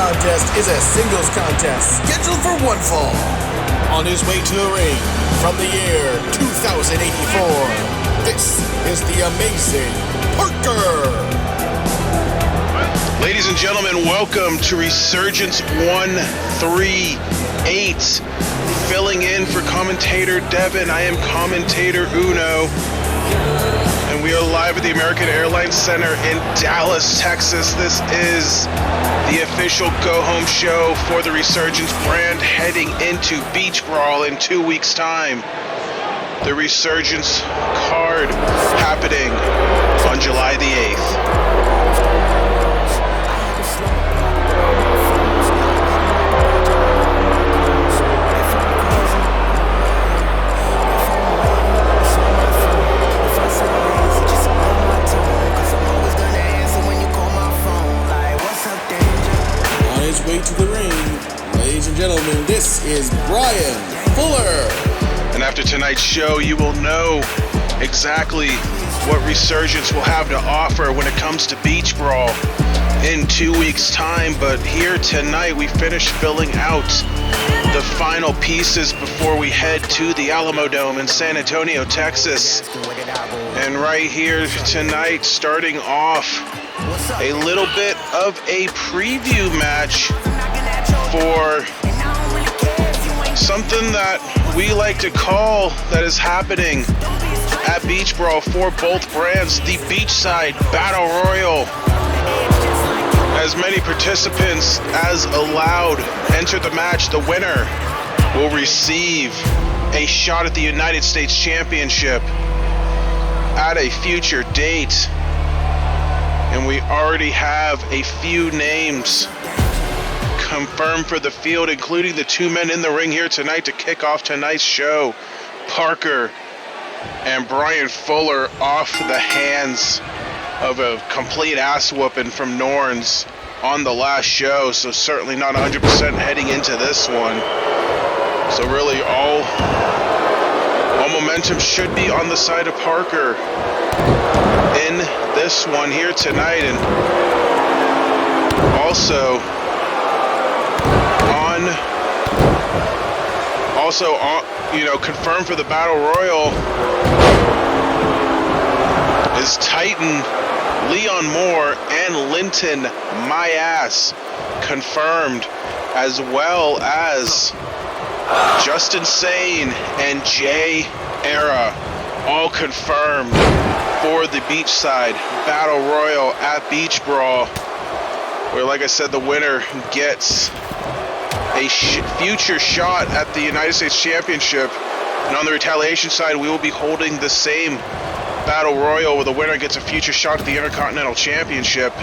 contest is a singles contest scheduled for one fall. On his way to the ring from the year 2084, this is the amazing Parker. Ladies and gentlemen, welcome to Resurgence 138. Filling in for commentator Devin, I am commentator Uno. And we are live at the American Airlines Center in Dallas, Texas. This is the official go-home show for the Resurgence brand heading into Beach Brawl in 2 weeks' time. The Resurgence card happening on July the 8th. Way to the ring, ladies and gentlemen, this is Brian Fuller. And after tonight's show, you will know exactly what Resurgence will have to offer when it comes to Beach Brawl in 2 weeks' time. But here tonight, we finish filling out the final pieces before we head to the Alamo Dome in San Antonio, Texas. And right here tonight, starting off, a little bit of a preview match for something that we like to call that is happening at Beach Brawl for both brands, the Beachside Battle Royal. As many participants as allowed enter the match, the winner will receive a shot at the United States Championship at a future date. And we already have a few names confirmed for the field, including the two men in the ring here tonight to kick off tonight's show. Parker and Brian Fuller off the hands of a complete ass whooping from Norns on the last show, so certainly not 100% heading into this one. So really all momentum should be on the side of Parker in this one here tonight. And also confirmed for the Battle Royal is Titan Leon Moore and Linton My Ass confirmed, as well as Justin Sane and Jay Era all confirmed for the Beachside Battle Royal at Beach Brawl, where, like I said, the winner gets a future shot at the United States Championship. And on the retaliation side, we will be holding the same Battle Royal where the winner gets a future shot at the Intercontinental Championship.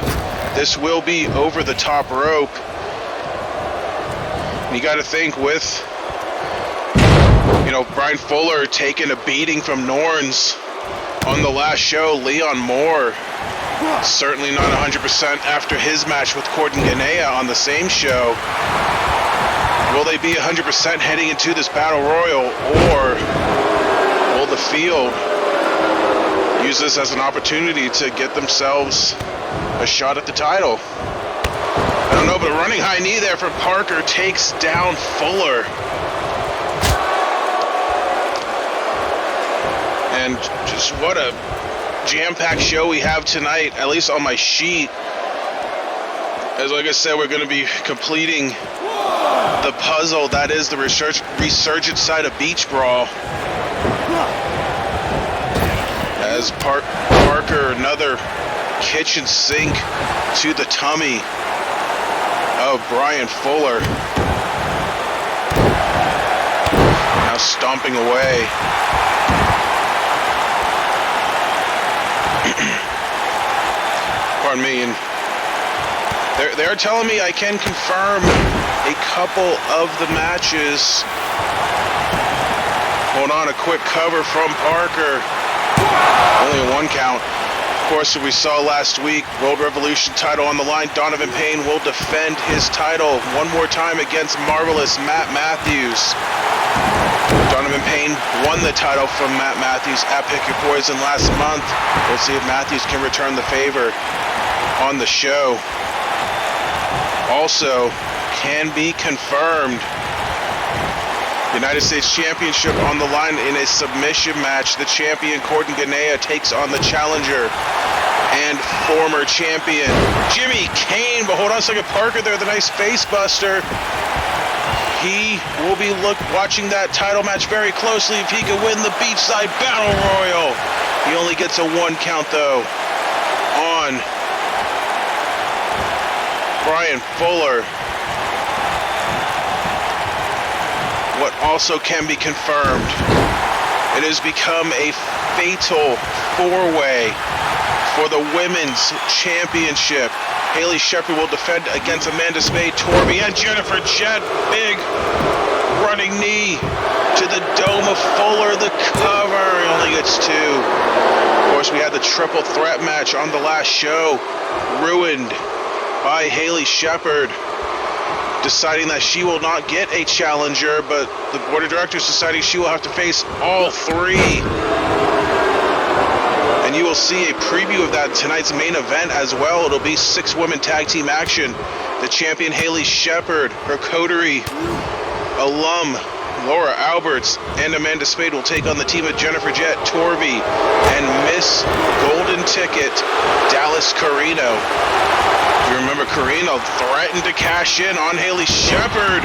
This will be over the top rope. And you got to think with, Brian Fuller taking a beating from Norns on the last show, Leon Moore certainly not 100% after his match with Corden Ganea on the same show. Will they be 100% heading into this Battle Royal, or will the field use this as an opportunity to get themselves a shot at the title? I don't know, but a running high knee there from Parker takes down Fuller. And just what a jam-packed show we have tonight, at least on my sheet. As like I said, we're going to be completing the puzzle that is the Resurgence side of Beach Brawl. As Parker, another kitchen sink to the tummy of Brian Fuller. Now stomping away. Pardon me. And they're telling me I can confirm a couple of the matches. Hold on, a quick cover from Parker. Only a one count. Of course, as we saw last week, World Revolution title on the line. Donovan Payne will defend his title one more time against Marvelous Matt Matthews. Donovan Payne won the title from Matt Matthews at Pick Your Poison last month. We'll see if Matthews can return the favor on the show. Also can be confirmed. United States Championship on the line in a submission match. The champion, Courtney Ganea, takes on the challenger and former champion, Jimmy Kane. But hold on a second, Parker there, the nice face buster. He will be watching that title match very closely if he can win the Beachside Battle Royal. He only gets a 1 count, though, on Brian Fuller. What also can be confirmed, it has become a fatal 4-way for the Women's Championship. Haley Shepard will defend against Amanda Spade, Torby, and Jennifer Jett. Big running knee to the dome of Fuller. The cover, he only gets 2. Of course, we had the triple threat match on the last show, ruined by Haley Shepard deciding that she will not get a challenger, but the board of directors deciding she will have to face all 3. And you will see a preview of that tonight's main event as well. It'll be 6-women tag team action. The champion Haley Shepard, her coterie alum Laura Alberts, and Amanda Spade will take on the team of Jennifer Jett, Torby, and Miss Golden Ticket, Dallas Carino. You remember Carino threatened to cash in on Haley Shepard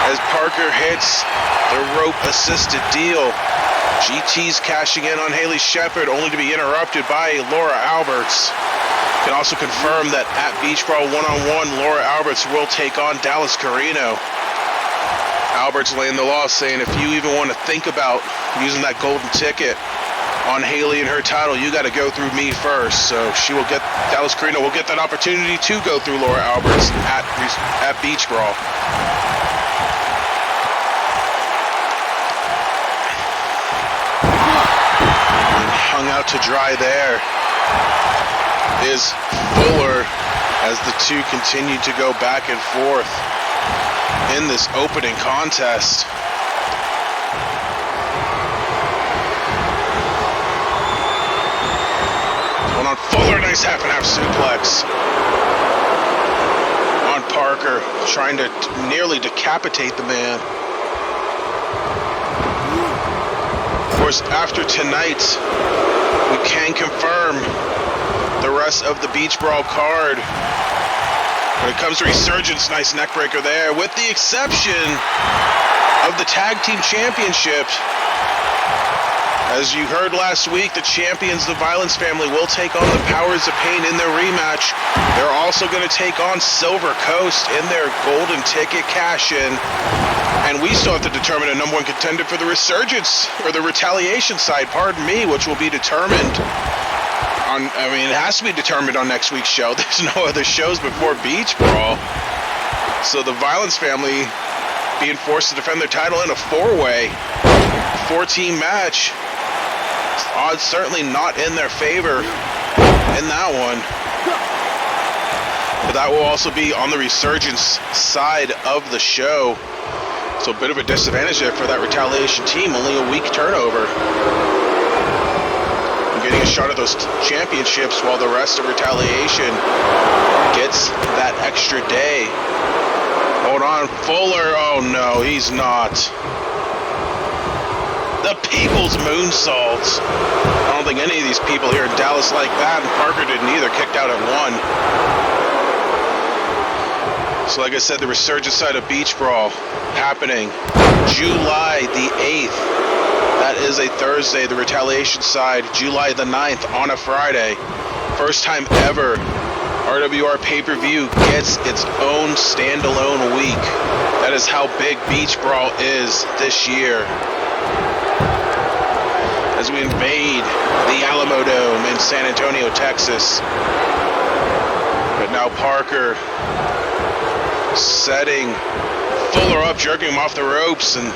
as Parker hits the rope-assisted deal. GT's cashing in on Haley Shepard, only to be interrupted by Laura Alberts. Can also confirm that at Beach Brawl 1-on-1, Laura Alberts will take on Dallas Carino. Alberts laying the law, saying if you even want to think about using that golden ticket on Haley and her title, you got to go through me first. So Dallas Carino will get that opportunity to go through Laura Alberts at Beach Brawl. And hung out to dry there is Fuller as the two continue to go back and forth in this opening contest. One on Fuller, nice half and half suplex on Parker, trying to nearly decapitate the man. Of course, after tonight, we can confirm the rest of the Beach Brawl card. When it comes to Resurgence, nice neck breaker there, with the exception of the Tag Team Championship. As you heard last week, the champions, the Violence family, will take on the Powers of Pain in their rematch. They're also going to take on Silver Coast in their golden ticket cash-in. And we still have to determine a number 1 contender for the Resurgence, or the Retaliation side, pardon me, which will be determined it has to be determined on next week's show. There's no other shows before Beach Brawl. So the Violence family being forced to defend their title in a 4-way, 4-team match. Odds certainly not in their favor in that one. But that will also be on the Resurgence side of the show. So a bit of a disadvantage there for that Retaliation team. Only a week turnover. Getting a shot at those championships while the rest of Retaliation gets that extra day. Hold on, Fuller. Oh no, he's not. The People's Moonsault. I don't think any of these people here in Dallas like that, and Parker didn't either. Kicked out at 1. So like I said, the Resurgence side of Beach Brawl happening July the 8th. That is a Thursday. The Retaliation side, July the 9th on a Friday. First time ever RWR pay-per-view gets its own standalone week. That is how big Beach Brawl is this year. As we invade the Alamo Dome in San Antonio, Texas. But now Parker setting Fuller up, jerking him off the ropes, and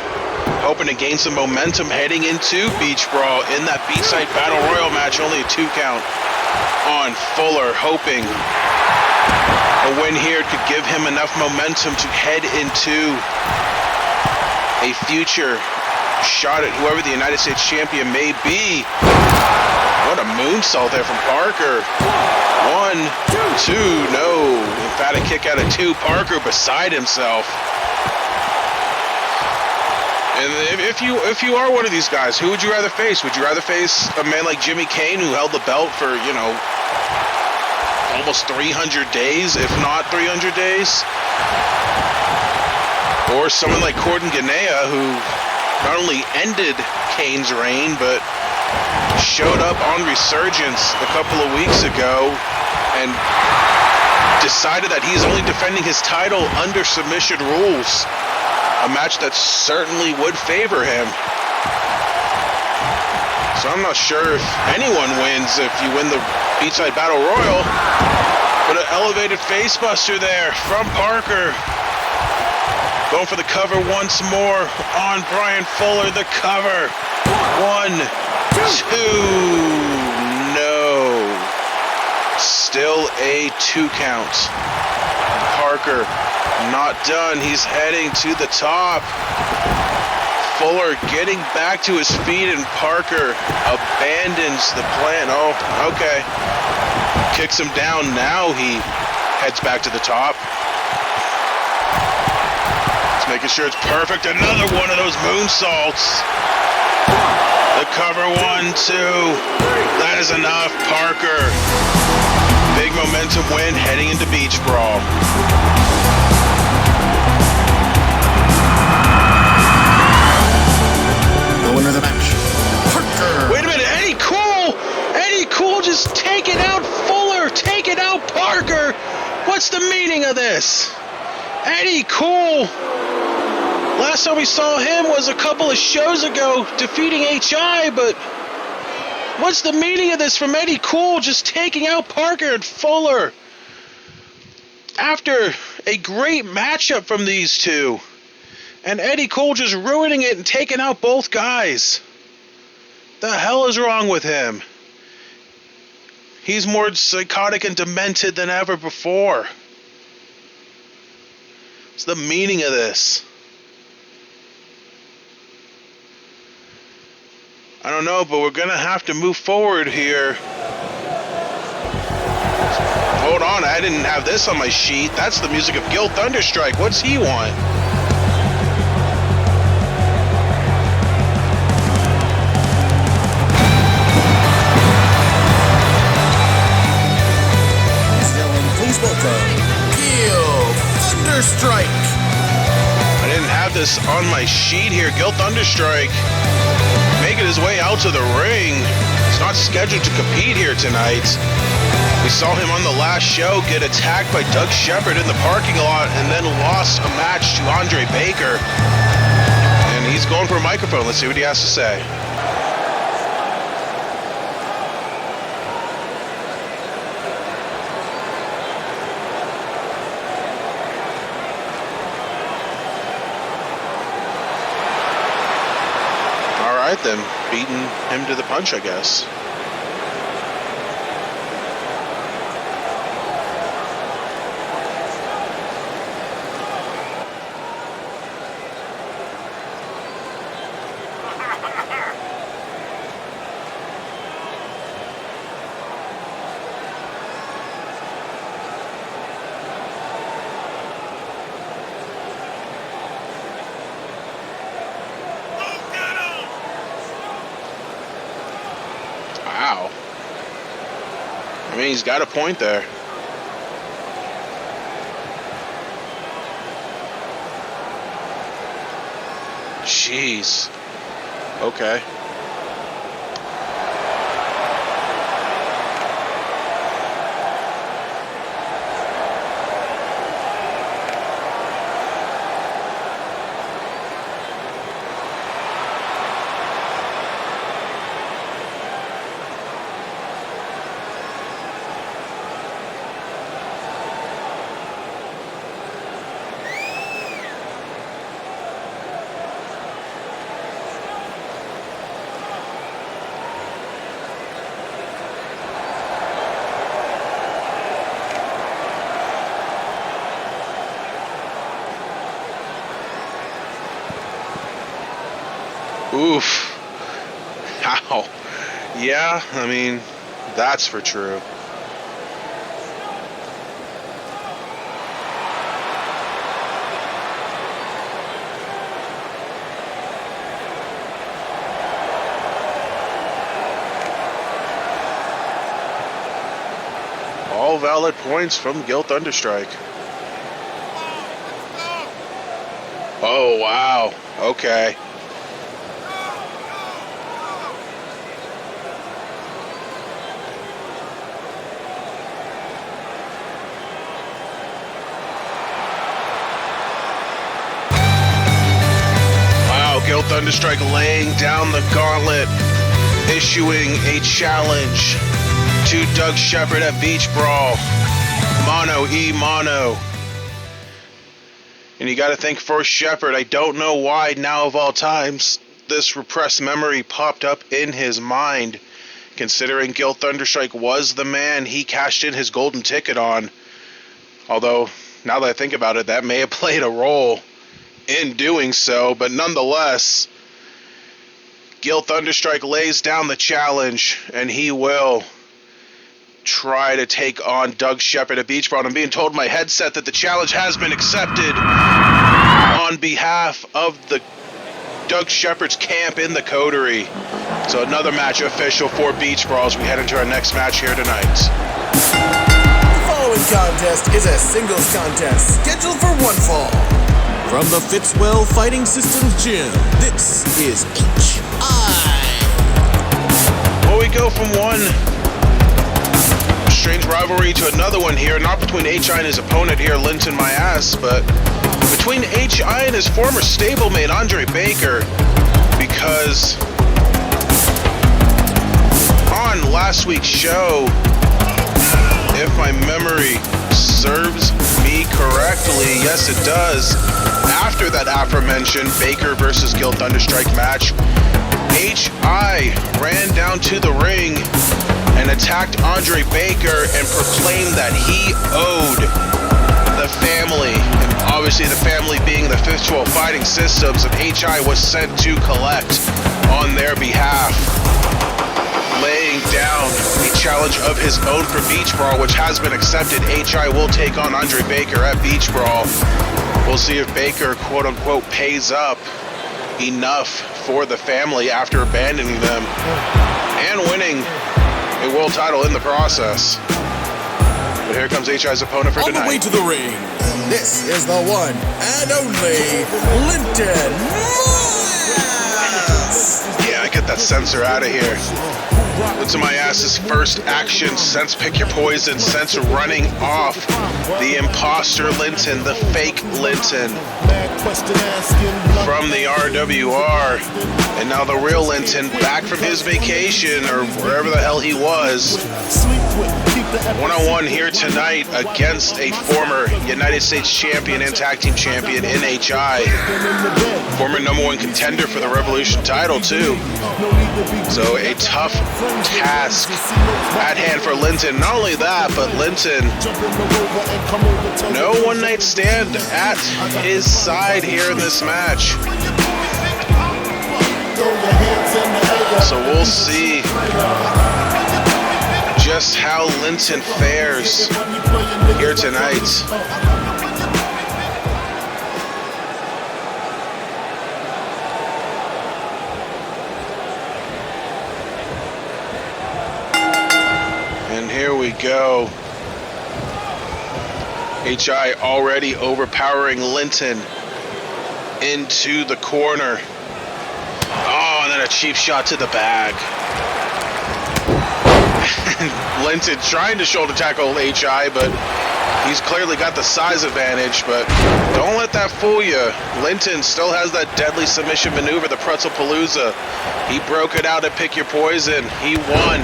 hoping to gain some momentum heading into Beach Brawl in that Beachside Battle Royal match. Only a 2 count on Fuller, hoping a win here could give him enough momentum to head into a future shot at whoever the United States champion may be. What a moonsault there from Parker. 1, 2, no. Emphatic kick out of 2. Parker beside himself. And if you are one of these guys, who would you rather face? Would you rather face a man like Jimmy Kane, who held the belt for, almost 300 days, if not 300 days? Or someone like Cordon Ganea, who not only ended Kane's reign, but showed up on Resurgence a couple of weeks ago and decided that he's only defending his title under submission rules. A match that certainly would favor him. So I'm not sure if anyone wins if you win the Beachside Battle Royal. But an elevated facebuster there from Parker. Going for the cover once more on Brian Fuller. The cover. 1, 2. No. Still a 2 count. Parker not done. He's heading to the top. Fuller getting back to his feet, and Parker abandons the plan. Oh, okay. Kicks him down. Now he heads back to the top. He's making sure it's perfect. Another one of those moonsaults. The cover 1, 2. That is enough. Parker. Big momentum win heading into Beach Brawl. The winner of the match, Parker. Wait a minute, Eddie Cool! Eddie Cool just taking out Fuller, taking out Parker. What's the meaning of this? Eddie Cool. Last time we saw him was a couple of shows ago defeating HI, but what's the meaning of this from Eddie Cool just taking out Parker and Fuller? After a great matchup from these two. And Eddie Cool just ruining it and taking out both guys. The hell is wrong with him? He's more psychotic and demented than ever before. What's the meaning of this? I don't know, but we're gonna have to move forward here. Hold on, I didn't have this on my sheet. That's the music of Gil Thunderstrike. What's he want? Please welcome Gil Thunderstrike. I didn't have this on my sheet here. Gil Thunderstrike making his way out to the ring. He's not scheduled to compete here tonight. We saw him on the last show get attacked by Doug Shepard in the parking lot and then lost a match to Andre Baker. And he's going for a microphone. Let's see what he has to say. Then beating him to the punch, I guess. Wow. I mean, he's got a point there. Jeez. Okay. Oof. Ow. Yeah, I mean, that's for true. all valid points from Gil Thunderstrike. Oh, wow. Okay. Wow, Gil Thunderstrike laying down the gauntlet, issuing a challenge to Doug Shepard at Beach Brawl. Mono e mono. And you got to think for Shepard, I don't know why now of all times this repressed memory popped up in his mind, considering Gil Thunderstrike was the man he cashed in his golden ticket on. Although, now that I think about it, that may have played a role in doing so, but nonetheless, Gil Thunderstrike lays down the challenge, and he will try to take on Doug Shepard at Beach Brawl. I'm being told my headset that the challenge has been accepted on behalf of the Doug Shepard's camp in the Coterie. So another match official for Beach Brawl as we head into our next match here tonight. The following contest is a singles contest scheduled for one fall. From the Fitzwell Fighting Systems Gym, this is HI. Well, we go from one strange rivalry to another one here, not between HI and his opponent here, Linton My Ass, but between HI and his former stablemate, Andre Baker, because on last week's show, if my memory serves me correctly, yes it does, after that aforementioned Baker versus Gil Thunderstrike match, HI ran down to the ring and attacked Andre Baker and proclaimed that he owed the family, and obviously the family being the Fitzwell Fighting Systems, and HI was sent to collect on their behalf, laying down a challenge of his own for Beach Brawl, which has been accepted. HI will take on Andre Baker at Beach Brawl. We'll see if Baker, quote-unquote, pays up enough for the family after abandoning them and winning a world title in the process. But here comes HI's opponent for tonight. On the way to the ring, this is the one and only Linton Myas. Yeah, get that censor out of here. Linton My Ass's first action since Pick Your Poison, since running off the imposter Linton, the fake Linton from the RWR, and now the real Linton back from his vacation or wherever the hell he was. One-on-one here tonight against a former United States champion and tag team champion in HI. Former #1 contender for the Revolution title too. So a tough task at hand for Linton. Not only that, but Linton, no one-night stand at his side here in this match. So we'll see just how Linton fares here tonight. And here we go. HI already overpowering Linton into the corner. Oh, and then a cheap shot to the bag. Linton trying to shoulder tackle HI, but he's clearly got the size advantage, but don't let that fool you. Linton still has that deadly submission maneuver, the Pretzel Palooza. He broke it out at Pick Your Poison. He won.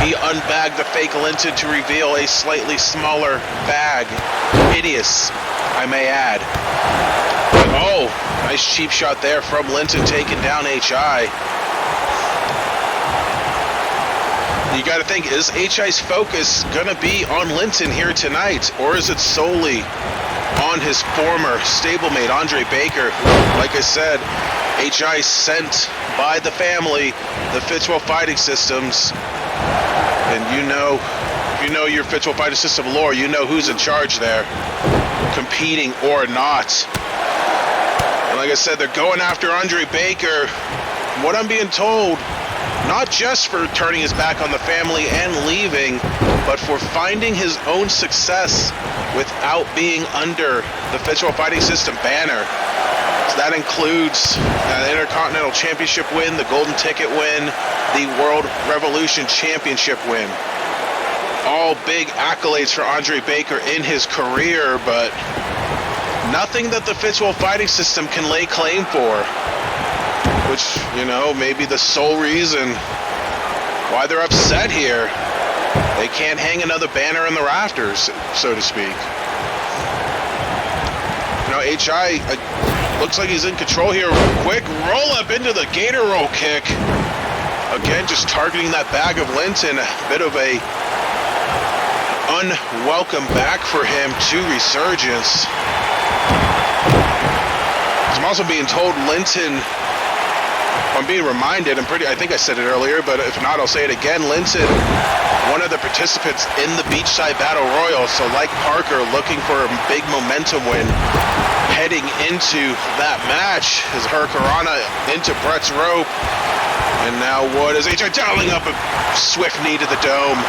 He unbagged the fake Linton to reveal a slightly smaller bag. Hideous, I may add. But, oh, nice cheap shot there from Linton, taking down HI. You got to think, is HI's focus going to be on Linton here tonight, or is it solely on his former stablemate, Andre Baker? Like I said, HI sent by the family, the Fitzwell Fighting Systems, and you know your Fitzwell Fighting System lore, you know who's in charge there, competing or not. And like I said, they're going after Andre Baker. What I'm being told, not just for turning his back on the family and leaving, but for finding his own success without being under the Fitz World Fighting System banner. So that includes an Intercontinental Championship win, the Golden Ticket win, the World Revolution Championship win. All big accolades for Andre Baker in his career, but nothing that the Fitz World Fighting System can lay claim for. Which, may be the sole reason why they're upset here. They can't hang another banner in the rafters, so to speak. HI looks like he's in control here. Quick roll up into the Gator Roll kick. Again, just targeting that bag of Linton. A bit of a unwelcome back for him to Resurgence. I'm also being told Linton, I'm being reminded, I think I said it earlier, but if not, I'll say it again. Linton, one of the participants in the Beachside Battle Royal, so like Parker, looking for a big momentum win heading into that match. His Hurricanrana into Brett's rope. And now what is HI dialing up a swift knee to the dome.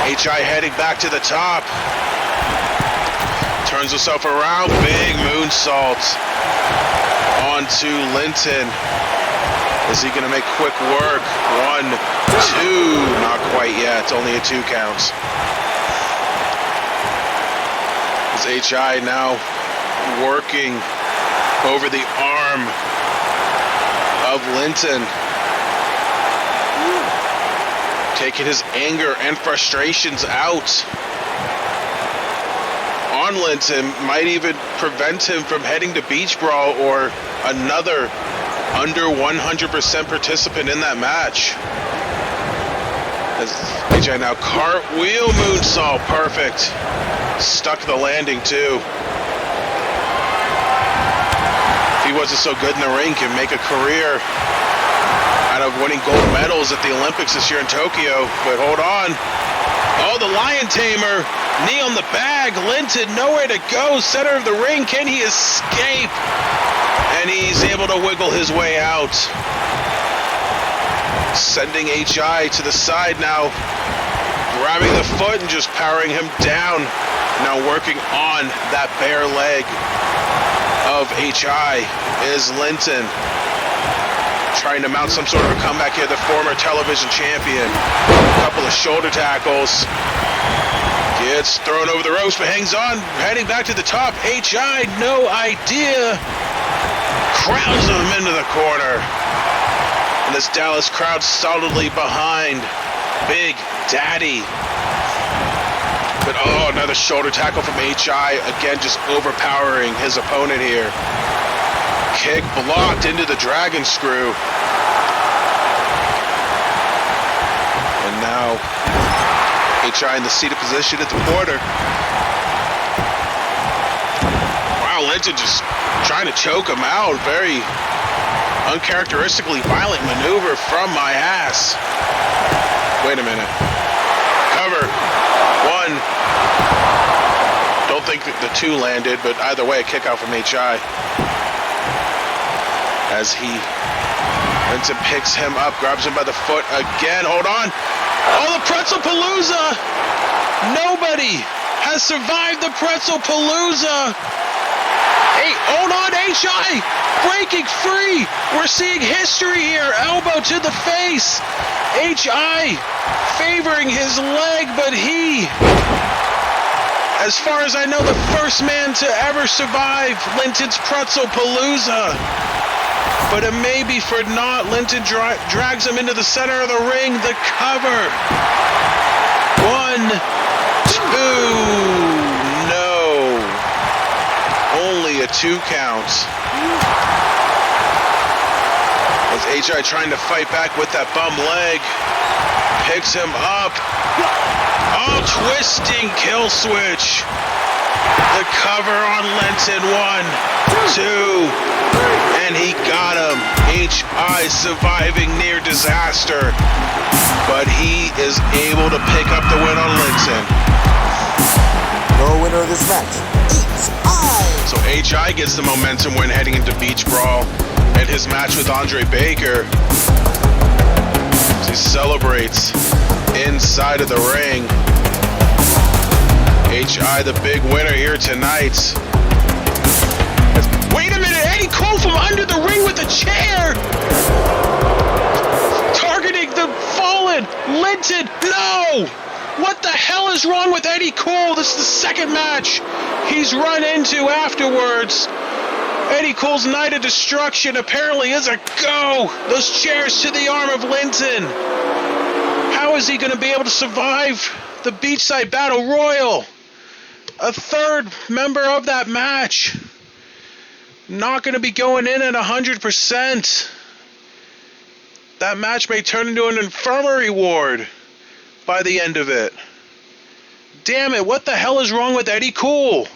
HI heading back to the top. Turns himself around, big moonsault onto Linton. Is he going to make quick work? 1, 2, not quite yet, only a 2 counts. As HI now working over the arm of Linton. Taking his anger and frustrations out on Linton, might even prevent him from heading to Beach Brawl or another under 100% participant in that match. As HI now cartwheel moonsault, perfect. Stuck the landing too. If he wasn't so good in the ring, can make a career out of winning gold medals at the Olympics this year in Tokyo. But hold on. Oh, the Lion Tamer. Knee on the bag. Linton nowhere to go. Center of the ring. Can he escape? And he's able to wiggle his way out. Sending HI to the side now. Grabbing the foot and just powering him down. Now working on that bare leg of HI is Linton. Trying to mount some sort of a comeback here. The former television champion. A couple of shoulder tackles. Gets thrown over the ropes, but hangs on. Heading back to the top. HI, no idea. Crowds him into the corner. And this Dallas crowd solidly behind Big Daddy. But another shoulder tackle from HI. Again, just overpowering his opponent here. Kick blocked into the dragon screw. And now HI in the seated position at the border. Wow, Linton just trying to choke him out. Very uncharacteristically violent maneuver from my ass. Wait a minute. Cover. 1. Don't think that the 2 landed, but either way, a kick out from HI. As Linton picks him up, grabs him by the foot again. Hold on. Oh, the Pretzel Palooza! Nobody has survived the Pretzel Palooza. Hey, hold on, HI breaking free. We're seeing history here. Elbow to the face. HI favoring his leg, but he, as far as I know, the first man to ever survive Linton's Pretzel Palooza. But it may be for naught. Linton drags him into the center of the ring. The cover. 1, 2. No. Only a 2 count. As HI trying to fight back with that bum leg. Picks him up. Oh, twisting kill switch. The cover on Linton. 1, 2. And he got him. HI surviving near disaster. But he is able to pick up the win on Linton. The winner of this match, HI. So HI gets the momentum win heading into Beach Brawl. And his match with Andre Baker. celebrates inside of the ring. HI, the big winner here tonight. Wait a minute, Eddie Cole from under the ring with a chair! Targeting the fallen Linton. No! What the hell is wrong with Eddie Cole? This is the second match he's run into afterwards. Eddie Cole's Night of Destruction apparently is a go. Those chairs to the arm of Linton. How is he going to be able to survive the Beachside Battle Royal? A third member of that match not going to be going in at 100%. That match may turn into an infirmary ward by the end of it. Damn it, what the hell is wrong with Eddie Cole?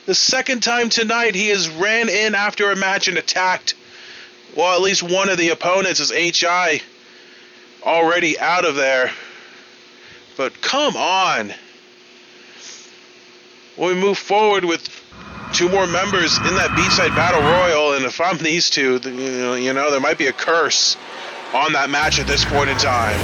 The second time tonight he has ran in after a match and attacked, well, at least one of the opponents is HI already out of there. But come on. We move forward with two more members in that Beachside Battle Royal, and if I'm these two, you know, there might be a curse on that match at this point in time.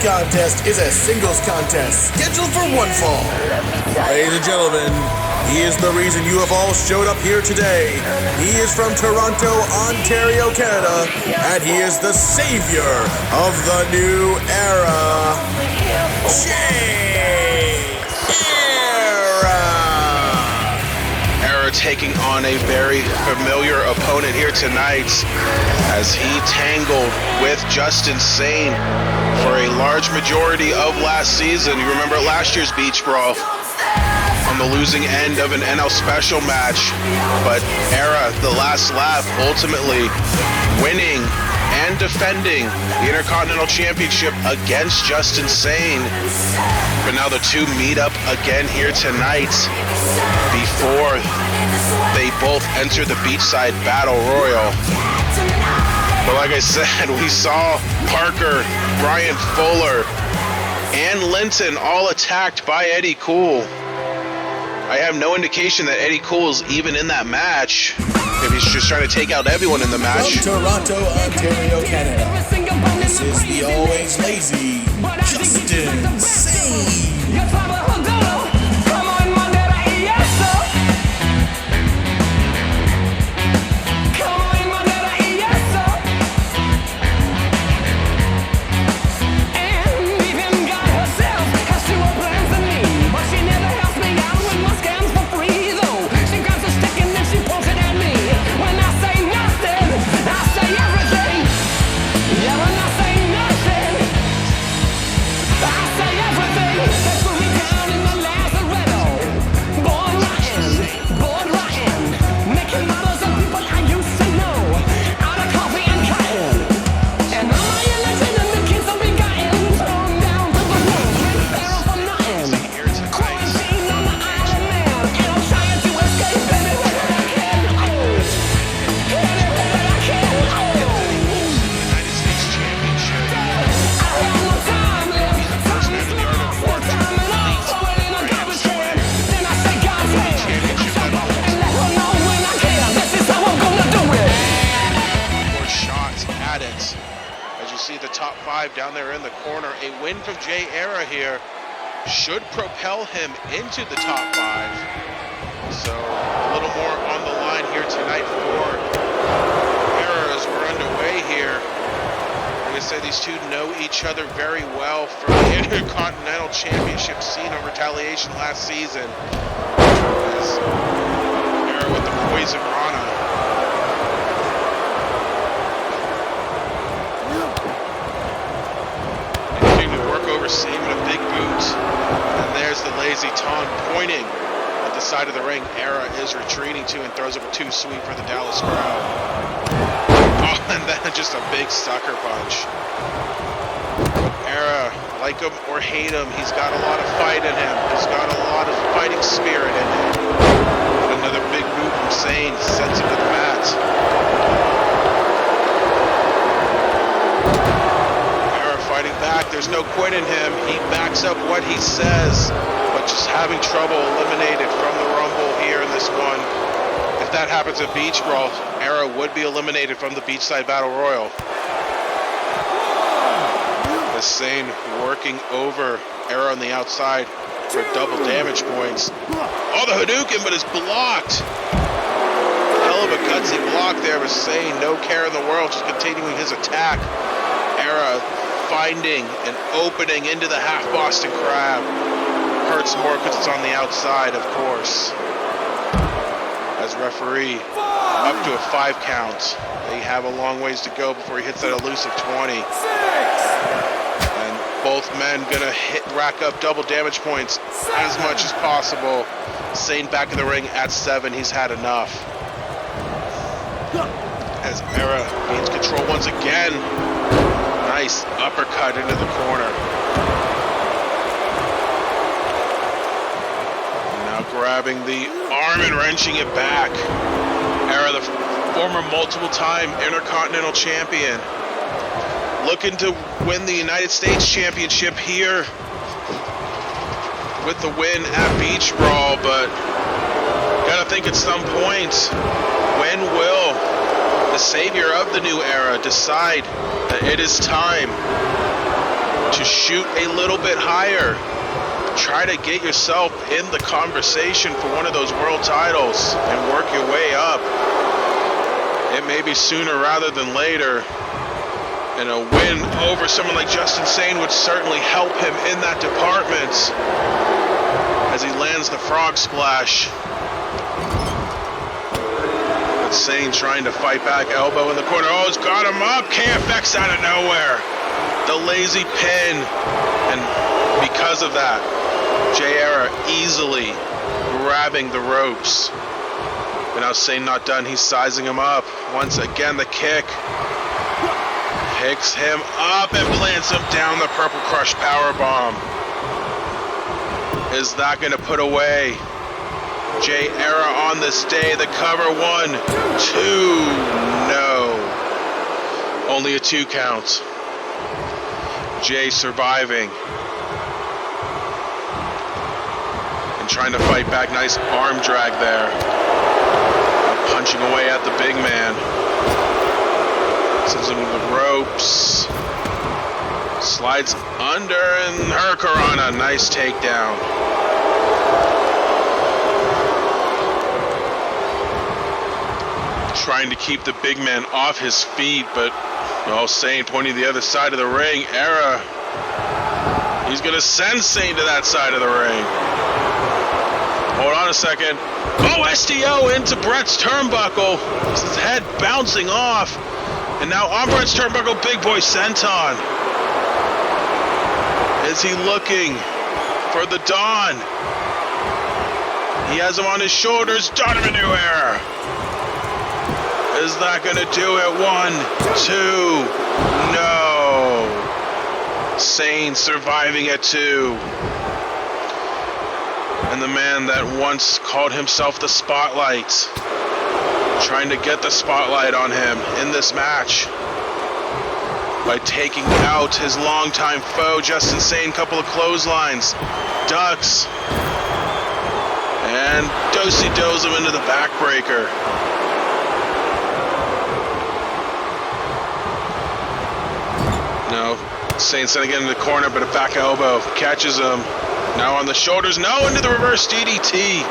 Contest is a singles contest scheduled for one fall. Ladies and gentlemen, he is the reason you have all showed up here today. He is from Toronto, Ontario, Canada, and he is the savior of the new era, Jay Era. Era taking on a very familiar opponent here tonight as he tangled with Justin Sane for a large majority of last season. You remember last year's Beach Brawl on the losing end of an NL Special match, but Era, the last lap, ultimately winning and defending the Intercontinental Championship against Justin Sane. But now the two meet up again here tonight before they both enter the Beachside Battle Royal. But like I said, we saw Parker, Brian Fuller, and Linton all attacked by Eddie Cole. I have no indication that Eddie Cole is even in that match. Maybe he's just trying to take out everyone in the match. From Toronto, Ontario, Canada, this is the always lazy Justin Sane. Down there in the corner. A win from Jay Era here should propel him into the top 5. So a little more on the line here tonight for Era as we're underway here. Like I said, these two know each other very well from the Intercontinental Championship scene on Retaliation last season. As Era with the Poison Rana. Same with a big boot, and there's the lazy taunt pointing at the side of the ring. Era is retreating to and throws up a 2 sweep for the Dallas crowd. Oh, and then just a big sucker punch. Era, like him or hate him, he's got a lot of fight in him. He's got a lot of fighting spirit in him. And another big boot from Sane sends him to the mat. fighting back. There's no quit in him. He backs up what he says, but just having trouble eliminated from the Rumble here in this one. If that happens at Beach Brawl, Era would be eliminated from the Beachside Battle Royal. As Sane working over Era on the outside for double damage points. Oh, the Hadouken, but it's blocked. Hell of a gutsy block there, but Sane, no care in the world, just continuing his attack. Era finding an opening into the half Boston Crab. Hurts more because it's on the outside, of course. As referee, up to a 5 count. They have a long ways to go before he hits that elusive 20. And both men gonna rack up double damage points as much as possible. Sane back in the ring at 7. He's had enough. As Era gains control once again. Nice uppercut into the corner. Now grabbing the arm and wrenching it back. Era, the former multiple-time Intercontinental Champion, looking to win the United States Championship here with the win at Beach Brawl, but gotta think at some point, when will the savior of the new era decide that it is time to shoot a little bit higher? Try to get yourself in the conversation for one of those world titles and work your way up. It may be sooner rather than later. And a win over someone like Justin Sane would certainly help him in that department as he lands the frog splash. But Sane trying to fight back, elbow in the corner. Oh, it's got him up. KFX out of nowhere. The lazy pin. And because of that, Jay Era easily grabbing the ropes. But now Sane not done. He's sizing him up. Once again, the kick. Picks him up and plants him down the Purple Crush powerbomb. Is that going to put away Jay Era on this day? The cover, 1, 2, no. Only a 2 count. Jay surviving. And trying to fight back. Nice arm drag there. Punching away at the big man. Sends him to the ropes. Slides under and Hurricanrana. Nice takedown. Trying to keep the big man off his feet, but well, Sane pointing to the other side of the ring. Era. He's going to send Sane to that side of the ring. Hold on a second. Oh, STO into Brett's turnbuckle. His head bouncing off. And now on Brett's turnbuckle, Big Boy Senton. Is he looking for the Don? He has him on his shoulders. Donovan New Era. Is that going to do it? 1, 2, no. Sane surviving at 2. And the man that once called himself the Spotlight, trying to get the spotlight on him in this match by taking out his longtime foe, Justin Sane. Couple of clotheslines, ducks, and do-si-dos him into the backbreaker. No, Sane sending it in the corner, but a back elbow catches him. Now on the shoulders, no, into the reverse DDT.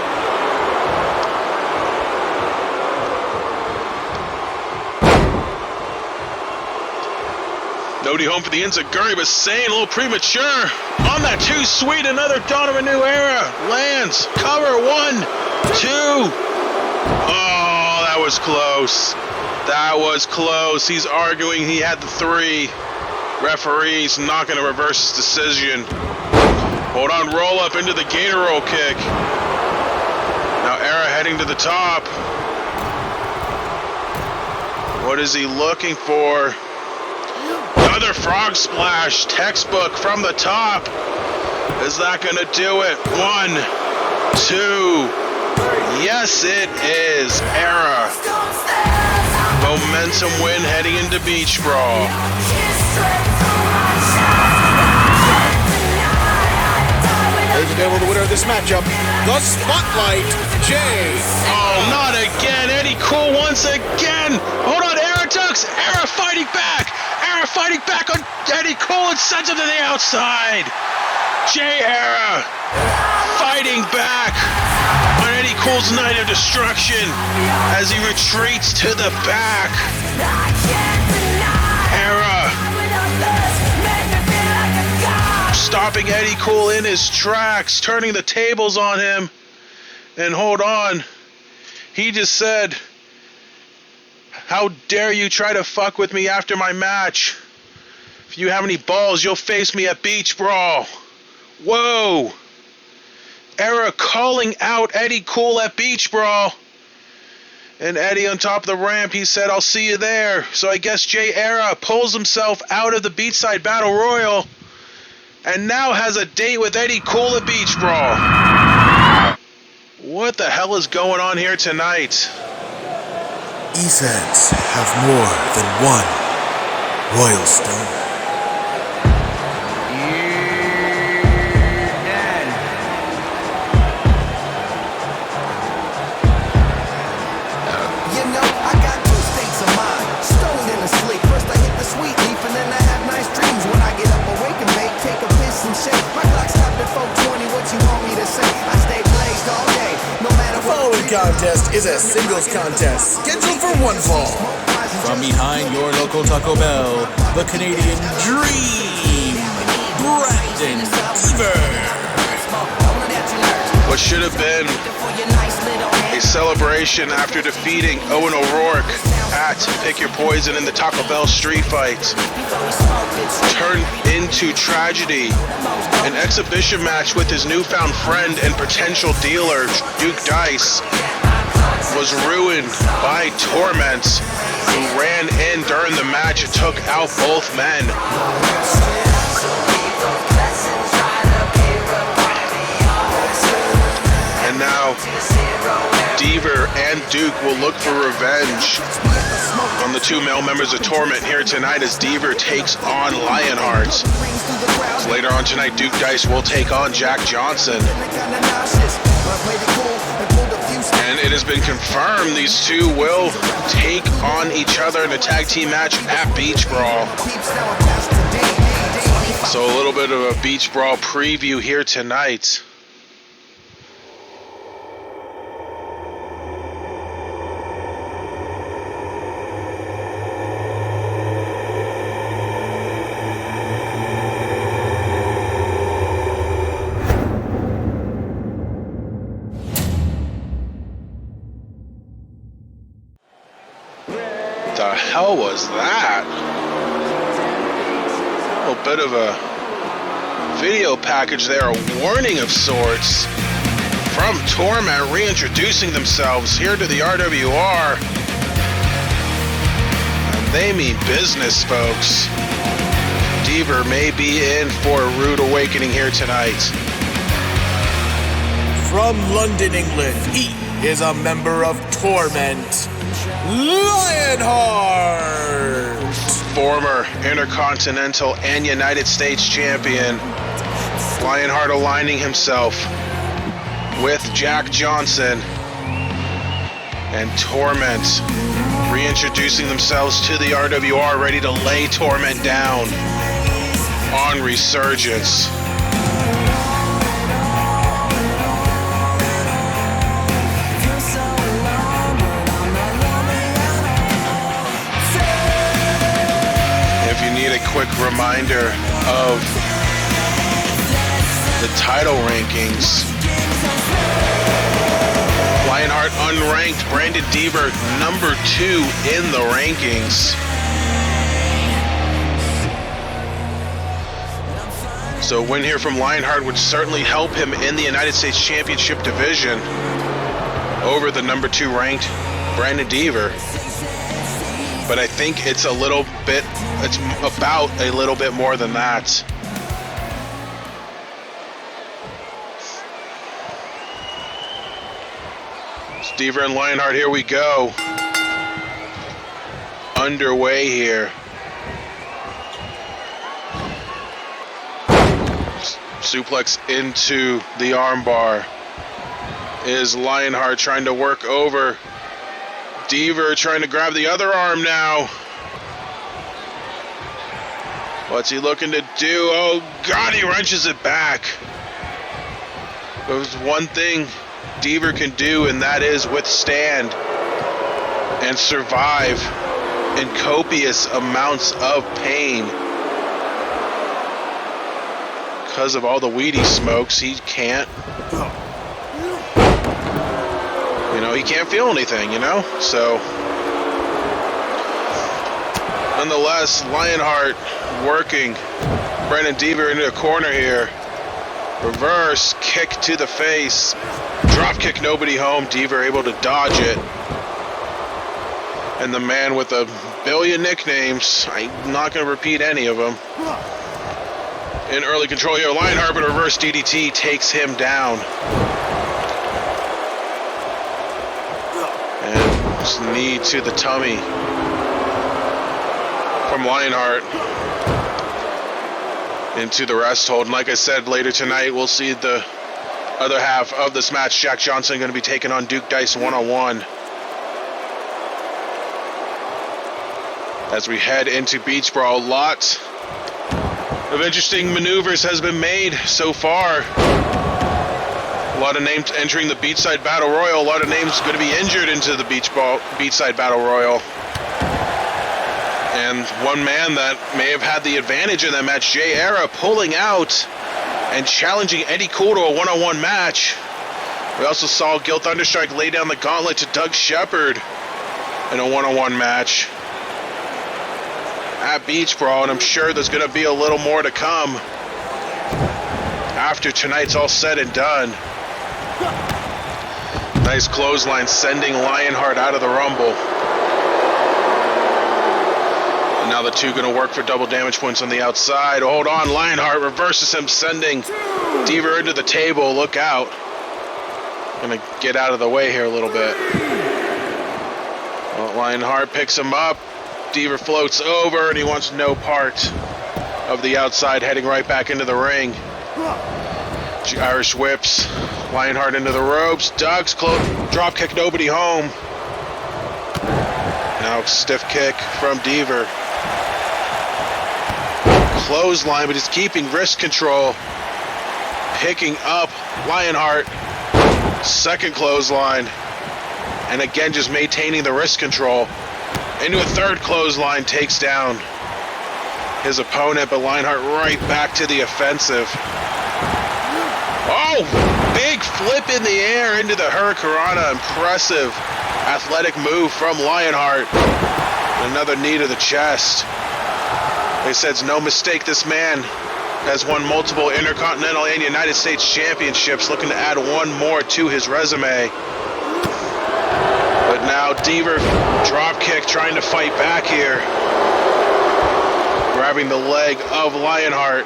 Nobody home for the enziguri, but Sane a little premature. On that too sweet, another Donovan New Era. Lands, cover, 1, 2. Oh, that was close. That was close. He's arguing he had the 3. Referee's not going to reverse his decision. Hold on, roll up into the gator roll kick. Now Era heading to the top. What is he looking for? Another frog splash, textbook from the top. Is that going to do it? 1, 2. Yes, it is. Era. Momentum win heading into Beach Brawl. Ladies and gentlemen, the winner of this matchup, the Spotlight, Jay. Oh, not again. Eddie Cool once again. Hold on, Era Dux. Era fighting back. Era fighting back on Eddie Cool and sends him to the outside. Jay Era fighting back on Eddie Cool's Night of Destruction as he retreats to the back. Era stopping Eddie Cool in his tracks, turning the tables on him. And hold on, he just said, "How dare you try to fuck with me after my match? If you have any balls, you'll face me at Beach Brawl." Whoa! Era calling out Eddie Cool at Beach Brawl. And Eddie on top of the ramp, he said, "I'll see you there." So I guess Jay Era pulls himself out of the Beachside Battle Royal and now has a date with Eddie Cool at Beach Brawl. What the hell is going on here tonight? E-fans have more than one Royal Stone. Contest is a singles contest scheduled for one fall. From behind your local Taco Bell, the Canadian Dream, Brandon Deaver. What should have been a celebration after defeating Owen O'Rourke at Pick Your Poison in the Taco Bell street fight turned into tragedy. An exhibition match with his newfound friend and potential dealer, Duke Dice, was ruined by Torment, who ran in during the match and took out both men. And now, Deaver and Duke will look for revenge on the two male members of Torment here tonight as Deaver takes on Lionheart. So later on tonight, Duke Dice will take on Jack Johnson. And it has been confirmed these two will take on each other in a tag team match at Beach Brawl. So a little bit of a Beach Brawl preview here tonight. The hell was that? A little bit of a video package there, a warning of sorts from Torment reintroducing themselves here to the RWR. And they mean business, folks. Deaver may be in for a rude awakening here tonight. From London, England, he is a member of Torment, Lionheart. Former Intercontinental and United States Champion. Lionheart aligning himself with Jack Johnson. And Torment reintroducing themselves to the RWR, ready to lay Torment down on Resurgence. A quick reminder of the title rankings. Lionheart unranked, Brandon Deaver number 2 in the rankings. So a win here from Lionheart would certainly help him in the United States Championship division over the number 2 ranked Brandon Deaver. But I think it's a little bit, it's about a little bit more than that. Deaver and Lionheart, here we go. Underway here. Suplex into the armbar. Is Lionheart trying to work over. Deaver trying to grab the other arm now. What's he looking to do? Oh God, he wrenches it back. There's one thing Deaver can do, and that is withstand and survive in copious amounts of pain. Because of all the weed he smokes, he can't. He can't feel anything, So, nonetheless, Lionheart working Brandon Deaver into a corner here. Reverse kick to the face. Drop kick, nobody home. Deaver able to dodge it. And the man with a billion nicknames, I'm not going to repeat any of them. In early control here, Lionheart, but a reverse DDT takes him down. And knee to the tummy from Lionheart into the rest hold. And like I said, later tonight we'll see the other half of this match. Jack Johnson going to be taking on Duke Dice one-on-one. As we head into Beach Brawl, lots of interesting maneuvers has been made so far. A lot of names entering the Beachside Battle Royal. A lot of names going to be injured into the Beachside Battle Royal. And one man that may have had the advantage in that match, Jay Era, pulling out and challenging Eddie Cool to a one-on-one match. We also saw Gil Thunderstrike lay down the gauntlet to Doug Shepard in a one-on-one match at Beach Brawl, and I'm sure there's going to be a little more to come after tonight's all said and done. Nice clothesline sending Lionheart out of the Rumble. And now the two going to work for double damage points on the outside. Hold on, Lionheart reverses him, sending Deaver into the table. Look out. Going to get out of the way here a little bit. Well, Lionheart picks him up. Deaver floats over, and he wants no part of the outside, heading right back into the ring. Irish whips Lionheart into the ropes. Doug's drop kick, nobody home. Now stiff kick from Deaver. Clothesline, but he's keeping wrist control. Picking up Lionheart. Second clothesline. And again, just maintaining the wrist control. Into a third clothesline, takes down his opponent, but Lionheart right back to the offensive. Oh, big flip in the air into the Hurricanrana. Impressive athletic move from Lionheart. Another knee to the chest. They said it's no mistake this man has won multiple Intercontinental and United States Championships, looking to add one more to his resume. But now Deaver, drop kick, trying to fight back here. Grabbing the leg of Lionheart.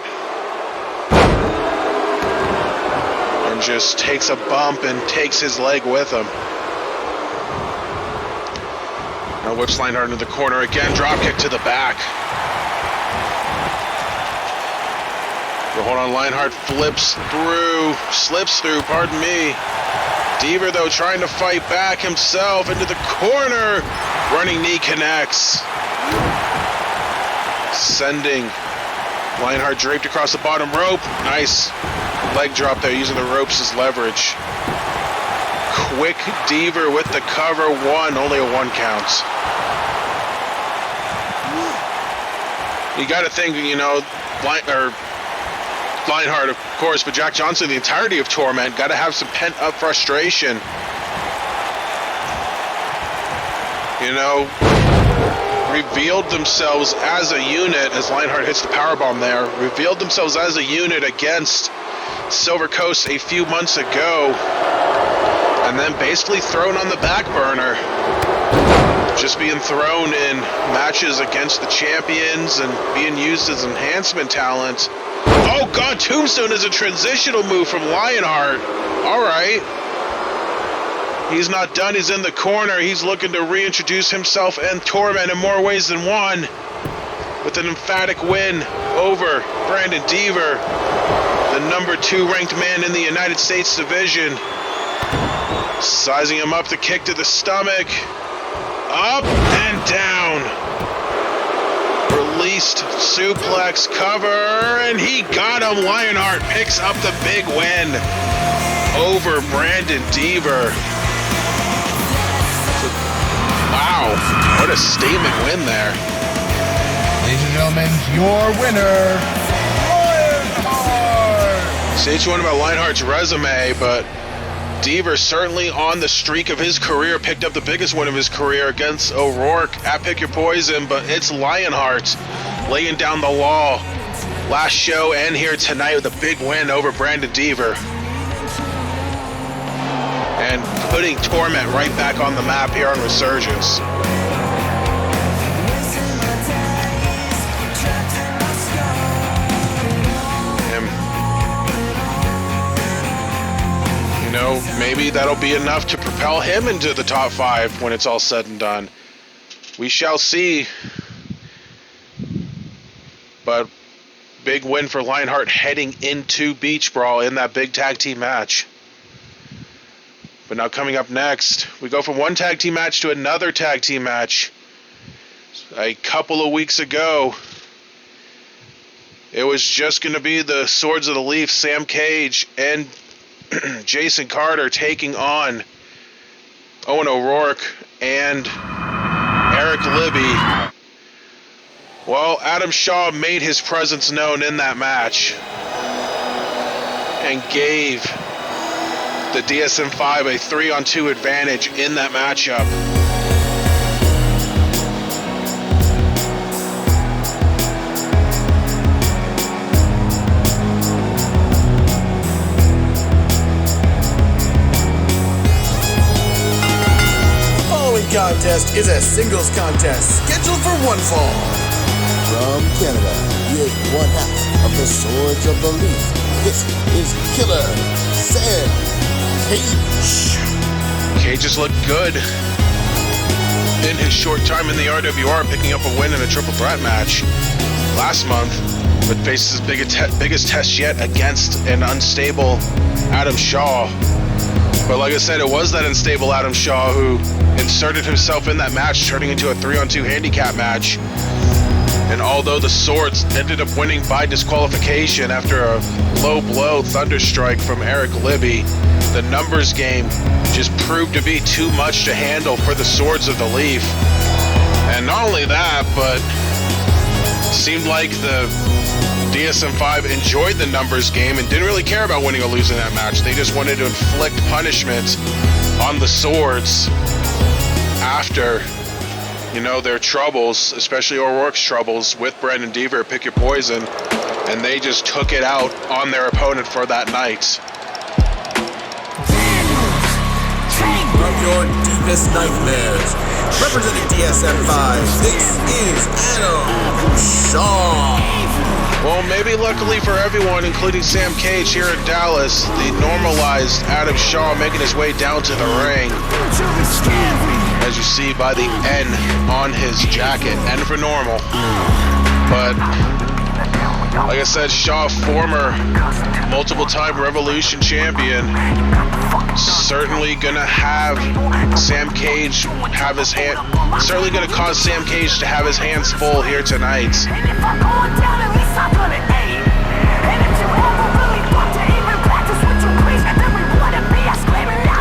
And just takes a bump and takes his leg with him. Now whips Lionheart into the corner again. Drop kick to the back. But hold on, Lionheart slips through, pardon me. Deaver, though, trying to fight back himself into the corner. Running knee connects. Sending Lionheart draped across the bottom rope. Nice leg drop there, using the ropes as leverage. Quick Deaver with the cover. Only a one count. You got to think, Lionheart, of course, but Jack Johnson, the entirety of Torment, got to have some pent-up frustration. Revealed themselves as a unit, as Lionheart hits the powerbomb there, revealed themselves as a unit against Silver Coast a few months ago, and then basically thrown on the back burner. Just being thrown in matches against the champions and being used as enhancement talent. Oh God, Tombstone is a transitional move from Lionheart. All right. He's not done. He's in the corner. He's looking to reintroduce himself and Torment in more ways than one. With an emphatic win over Brandon Deaver. the number 2 ranked man in the United States division. Sizing him up, the kick to the stomach. Up and down. Released suplex cover, and he got him. Lionheart picks up the big win over Brandon Deaver. Wow, what a statement win there. Ladies and gentlemen, your winner, Lionheart! Say what you want about Lionheart's resume, but Deaver certainly on the streak of his career, picked up the biggest win of his career against O'Rourke at Pick Your Poison, but it's Lionheart laying down the law last show and here tonight with a big win over Brandon Deaver. And putting Torment right back on the map here on Resurgence. Maybe that'll be enough to propel him into the top 5 when it's all said and done. We shall see. But big win for Lionheart heading into Beach Brawl in that big tag team match. But now coming up next, we go from one tag team match to another tag team match. A couple of weeks ago, it was just going to be the Swords of the Leaf, Sam Cage and Jason Carter taking on Owen O'Rourke and Eric Libby. Well, Adam Shaw made his presence known in that match and gave the DSM-5 a 3-on-2 advantage in that matchup. Contest is a singles contest scheduled for one fall. From Canada, he is one half of the Swords of the Leaf. This is Killer Sam Cage. Cage has looked good in his short time in the RWR, picking up a win in a triple threat match last month, but faces his biggest test yet against an unstable Adam Shaw. But like I said, it was that unstable Adam Shaw who inserted himself in that match, turning into a 3-on-2 handicap match. And although the Swords ended up winning by disqualification after a low blow thunderstrike from Eric Libby, the numbers game just proved to be too much to handle for the Swords of the Leaf. And not only that, but it seemed like the DSM-5 enjoyed the numbers game and didn't really care about winning or losing that match. They just wanted to inflict punishment on the Swords after, their troubles, especially O'Rourke's troubles with Brandon Deaver at Pick Your Poison, and they just took it out on their opponent for that night. From your deepest nightmares, representing DSM-5, this is Adam Shaw. Well, maybe luckily for everyone, including Sam Cage here in Dallas, the normalized Adam Shaw making his way down to the ring. As you see by the N on his jacket, N for normal. But, like I said, Shaw, former multiple-time Revolution champion, certainly gonna have Sam Cage have his hand, certainly gonna cause Sam Cage to have his hands full here tonight.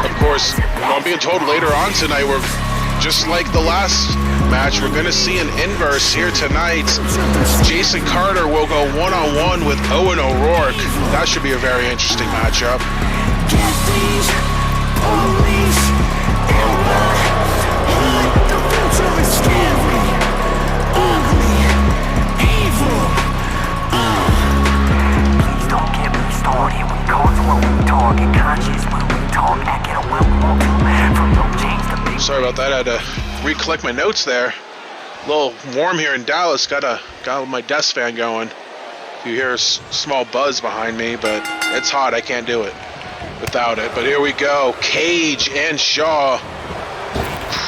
Of course, I'm being told later on tonight, we're just like the last match, we're going to see an inverse here tonight. Jason Carter will go one-on-one with Owen O'Rourke. That should be a very interesting matchup. Sorry about that, I had to re-collect my notes there. A little warm here in Dallas, got my desk fan going. You hear a small buzz behind me, but it's hot, I can't do it without it. But here we go, Cage and Shaw.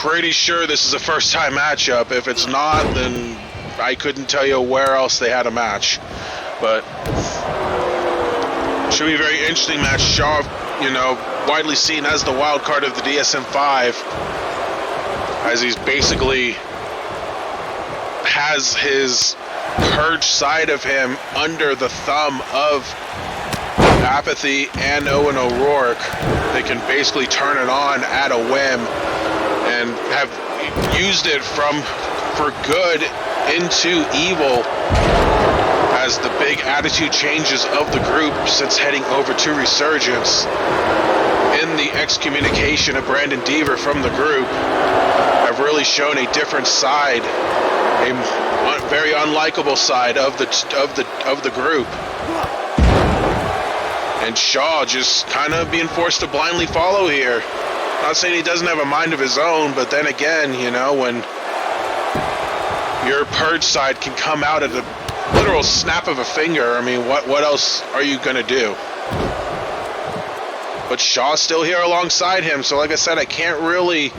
Pretty sure this is a first time matchup. If it's not, then I couldn't tell you where else they had a match. But Should be a very interesting match. Shaw, widely seen as the wild card of the DSM-5, as he's basically has his purge side of him under the thumb of Apathy and Owen O'Rourke. They can basically turn it on at a whim and have used it for good into evil as the big attitude changes of the group since heading over to Resurgence. In the excommunication of Brandon Deaver from the group, have really shown a different side, a very unlikable side of the group. And Shaw just kind of being forced to blindly follow here. Not saying he doesn't have a mind of his own, but then again, when your purge side can come out at a literal snap of a finger, I mean, what else are you going to do? But Shaw's still here alongside him, so like I said, I can't really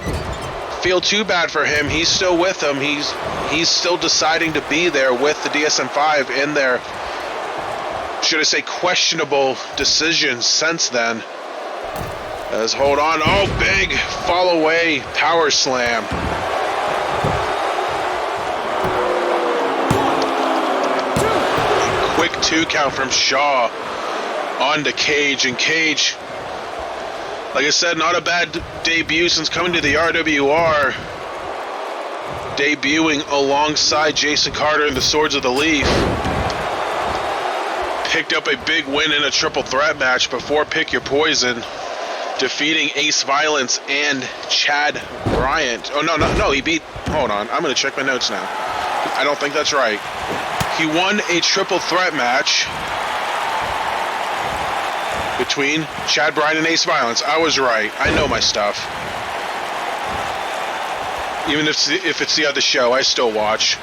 feel too bad for him. He's still with them. He's still deciding to be there with the DSM-5 in their, should I say, questionable decisions since then. As hold on, big fall away power slam. Quick 2 count from Shaw onto Cage, and Cage, like I said, not a bad debut since coming to the RWR, debuting alongside Jason Carter in the Swords of the Leaf. Picked up a big win in a triple threat match before Pick Your Poison, defeating Ace Violence and Chad Bryant. Oh, no, he beat, hold on, I'm going to check my notes now. I don't think that's right. He won a triple threat match between Chad Bryant and Ace Violence. I was right. I know my stuff. Even if it's the other show, I still watch.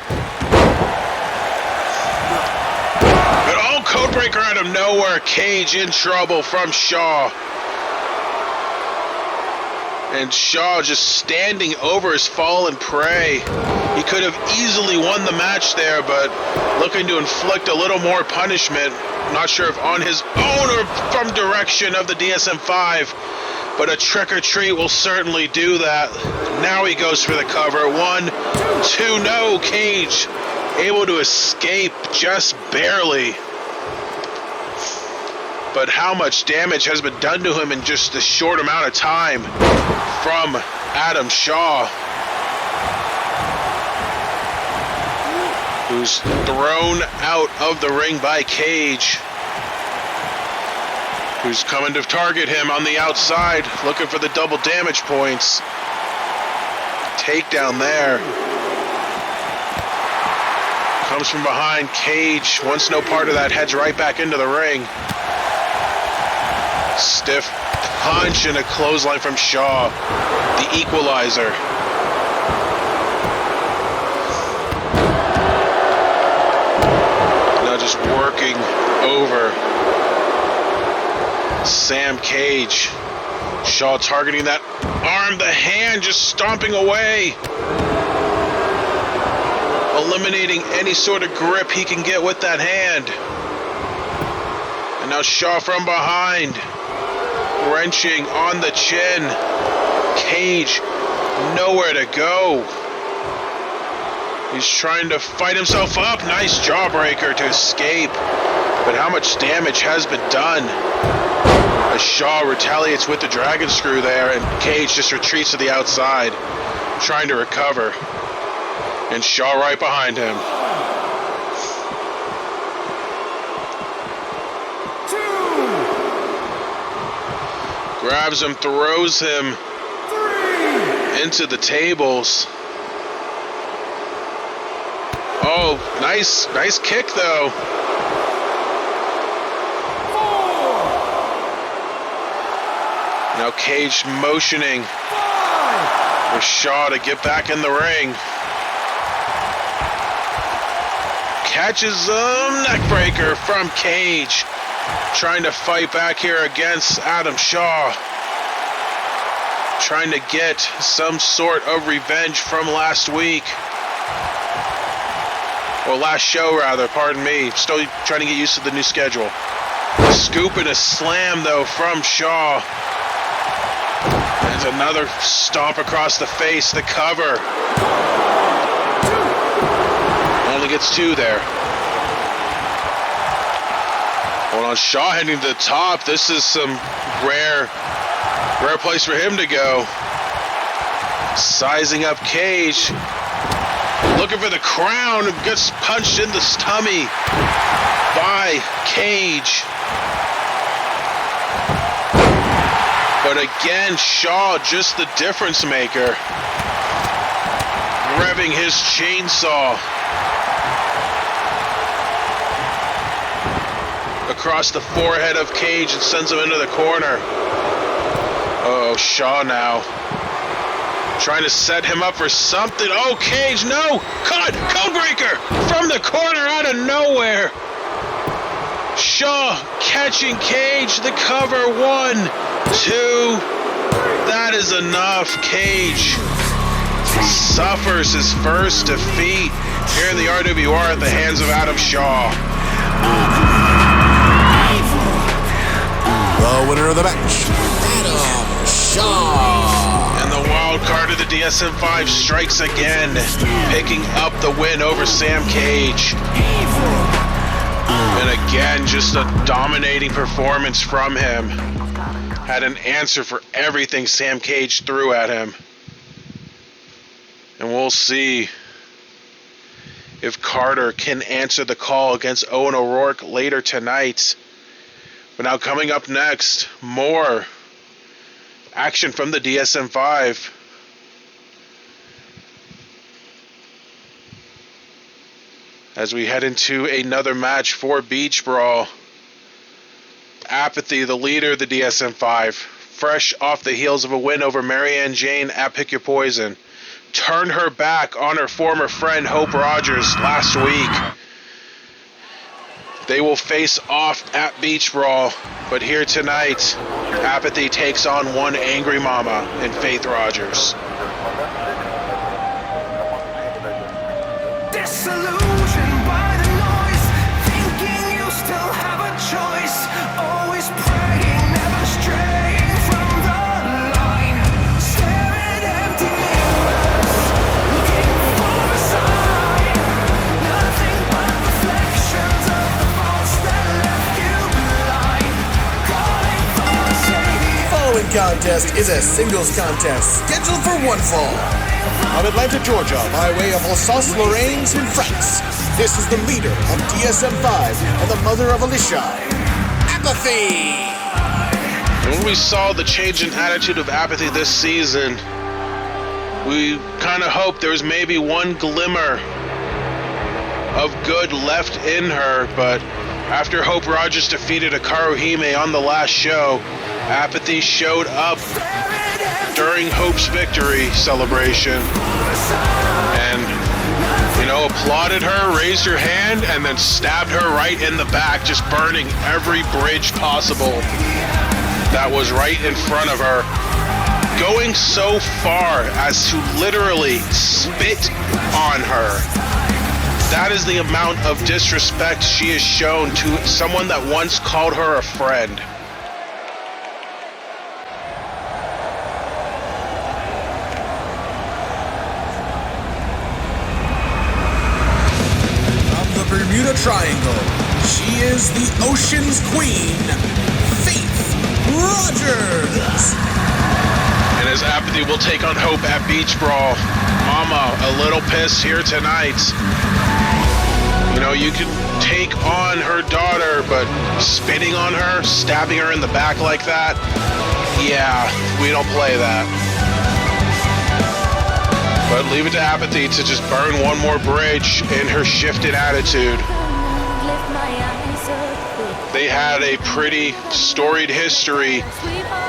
But Codebreaker out of nowhere. Cage in trouble from Shaw. And Shaw just standing over his fallen prey. He could have easily won the match there, but looking to inflict a little more punishment. Not sure if on his own or from direction of the DSM-5, but a trick or treat will certainly do that. Now he goes for the cover. 1, 2, no. Cage able to escape just barely. But how much damage has been done to him in just a short amount of time from Adam Shaw, who's thrown out of the ring by Cage, who's coming to target him on the outside, looking for the double damage points. Takedown there. Comes from behind. Cage, once no part of that, heads right back into the ring. Stiff punch and a clothesline from Shaw, the equalizer. Now just working over Sam Cage. Shaw targeting that arm, the hand just stomping away. Eliminating any sort of grip he can get with that hand. And now Shaw from behind. Wrenching on the chin. Cage nowhere to go. He's trying to fight himself up. Nice jawbreaker to escape. But how much damage has been done? As Shaw retaliates with the dragon screw there, and Cage just retreats to the outside, trying to recover. And Shaw right behind him. Grabs him, throws him into the tables. Oh, nice kick though. Now Cage motioning for Shaw to get back in the ring. Catches him, neckbreaker from Cage. Trying to fight back here against Adam Shaw. Trying to get some sort of revenge from last week. Or last show rather, pardon me. Still trying to get used to the new schedule. A scoop and a slam, though, from Shaw. There's another stomp across the face, the cover. Only gets 2 there. Hold on, Shaw heading to the top. This is some rare place for him to go. Sizing up Cage. Looking for the crown. Gets punched in the tummy by Cage. But again, Shaw just the difference maker. Revving his chainsaw across the forehead of Cage and sends him into the corner. Oh, Shaw now trying to set him up for something. Oh, Cage, no! Caught! Codebreaker! From the corner out of nowhere! Shaw catching Cage, the cover, 1, 2. That is enough. Cage suffers his first defeat here in the RWR at the hands of Adam Shaw. The winner of the match, Adam Shaw. And the wild card of the DSM-5 strikes again, picking up the win over Sam Cage. And again, just a dominating performance from him. Had an answer for everything Sam Cage threw at him. And we'll see if Carter can answer the call against Owen O'Rourke later tonight. But now coming up next, more action from the DSM-5. As we head into another match for Beach Brawl. Apathy, the leader of the DSM-5, fresh off the heels of a win over Marianne Jane at Pick Your Poison, turned her back on her former friend Hope Rogers last week. They will face off at Beach Brawl, but here tonight, Apathy takes on one angry mama in Faith Rogers. Disillusioned by the noise, thinking you still have a choice, always praying, never straying from the line, staring at empty mirrors, looking for a sign, nothing but reflections of the faults that left you blind, calling for a savior. The following contest is a singles contest scheduled for one fall. Of Atlanta, Georgia, by way of Alsace-Lorraine in France. This is the leader of DSM-5 and the mother of Alicia, Apathy. When we saw the change in attitude of Apathy this season, we kind of hoped there was maybe one glimmer of good left in her, but after Hope Rogers defeated Hikaru Hime on the last show, Apathy showed up during Hope's victory celebration and, applauded her, raised her hand, and then stabbed her right in the back, just burning every bridge possible that was right in front of her, going so far as to literally spit on her. That is the amount of disrespect she has shown to someone that once called her a friend. Bermuda Triangle. She is the Ocean's Queen, Faith Rogers. And as Apathy will take on Hope at Beach Brawl, Mama, a little pissed here tonight. You can take on her daughter, but spitting on her, stabbing her in the back like that, yeah, we don't play that. But leave it to Apathy to just burn one more bridge in her shifted attitude. They had a pretty storied history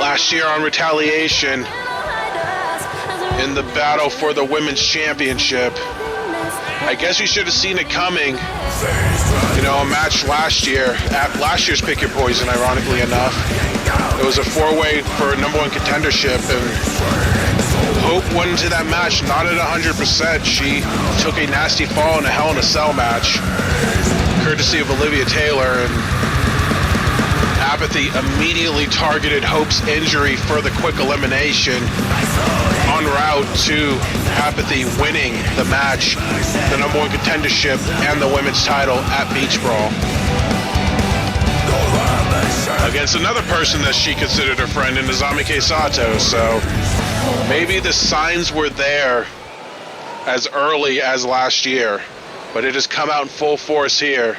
last year on Retaliation in the battle for the Women's Championship. I guess you should have seen it coming. A match last year, at last year's Pick Your Poison, ironically enough. It was a four-way for number one contendership, and Hope went into that match not at 100%. She took a nasty fall in a Hell in a Cell match, courtesy of Olivia Taylor, and Apathy immediately targeted Hope's injury for the quick elimination, en route to Apathy winning the match, the number one contendership, and the women's title at Beach Brawl. Against another person that she considered her friend in Azami Sato, so maybe the signs were there as early as last year, but it has come out in full force here.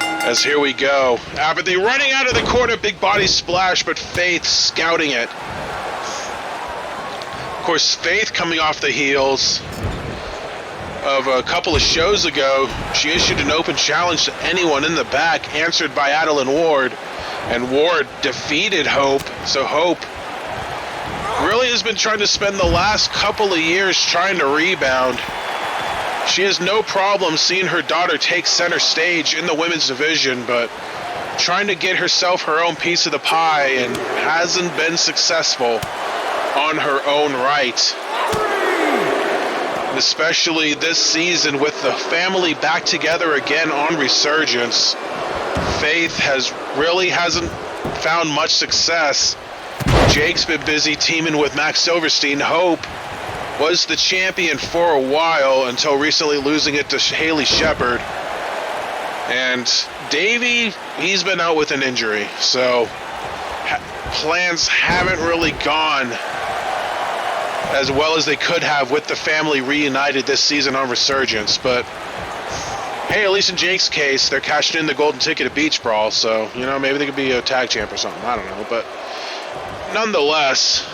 As here we go. Apathy running out of the corner, big body splash, but Faith scouting it. Of course, Faith coming off the heels of a couple of shows ago, she issued an open challenge to anyone in the back, answered by Adeline Ward, and Ward defeated Hope. So Hope really has been trying to spend the last couple of years trying to rebound. She has no problem seeing her daughter take center stage in the women's division, but trying to get herself her own piece of the pie and hasn't been successful on her own right. And especially this season with the family back together again on Resurgence, Faith hasn't found much success. Jake's been busy teaming with Max Silverstein. Hope was the champion for a while until recently losing it to Haley Shepard. And Davey, he's been out with an injury, so plans haven't really gone as well as they could have with the family reunited this season on Resurgence. But hey, at least in Jake's case, they're cashing in the golden ticket at Beach Brawl, so, you know, maybe they could be a tag champ or something. I don't know, but nonetheless,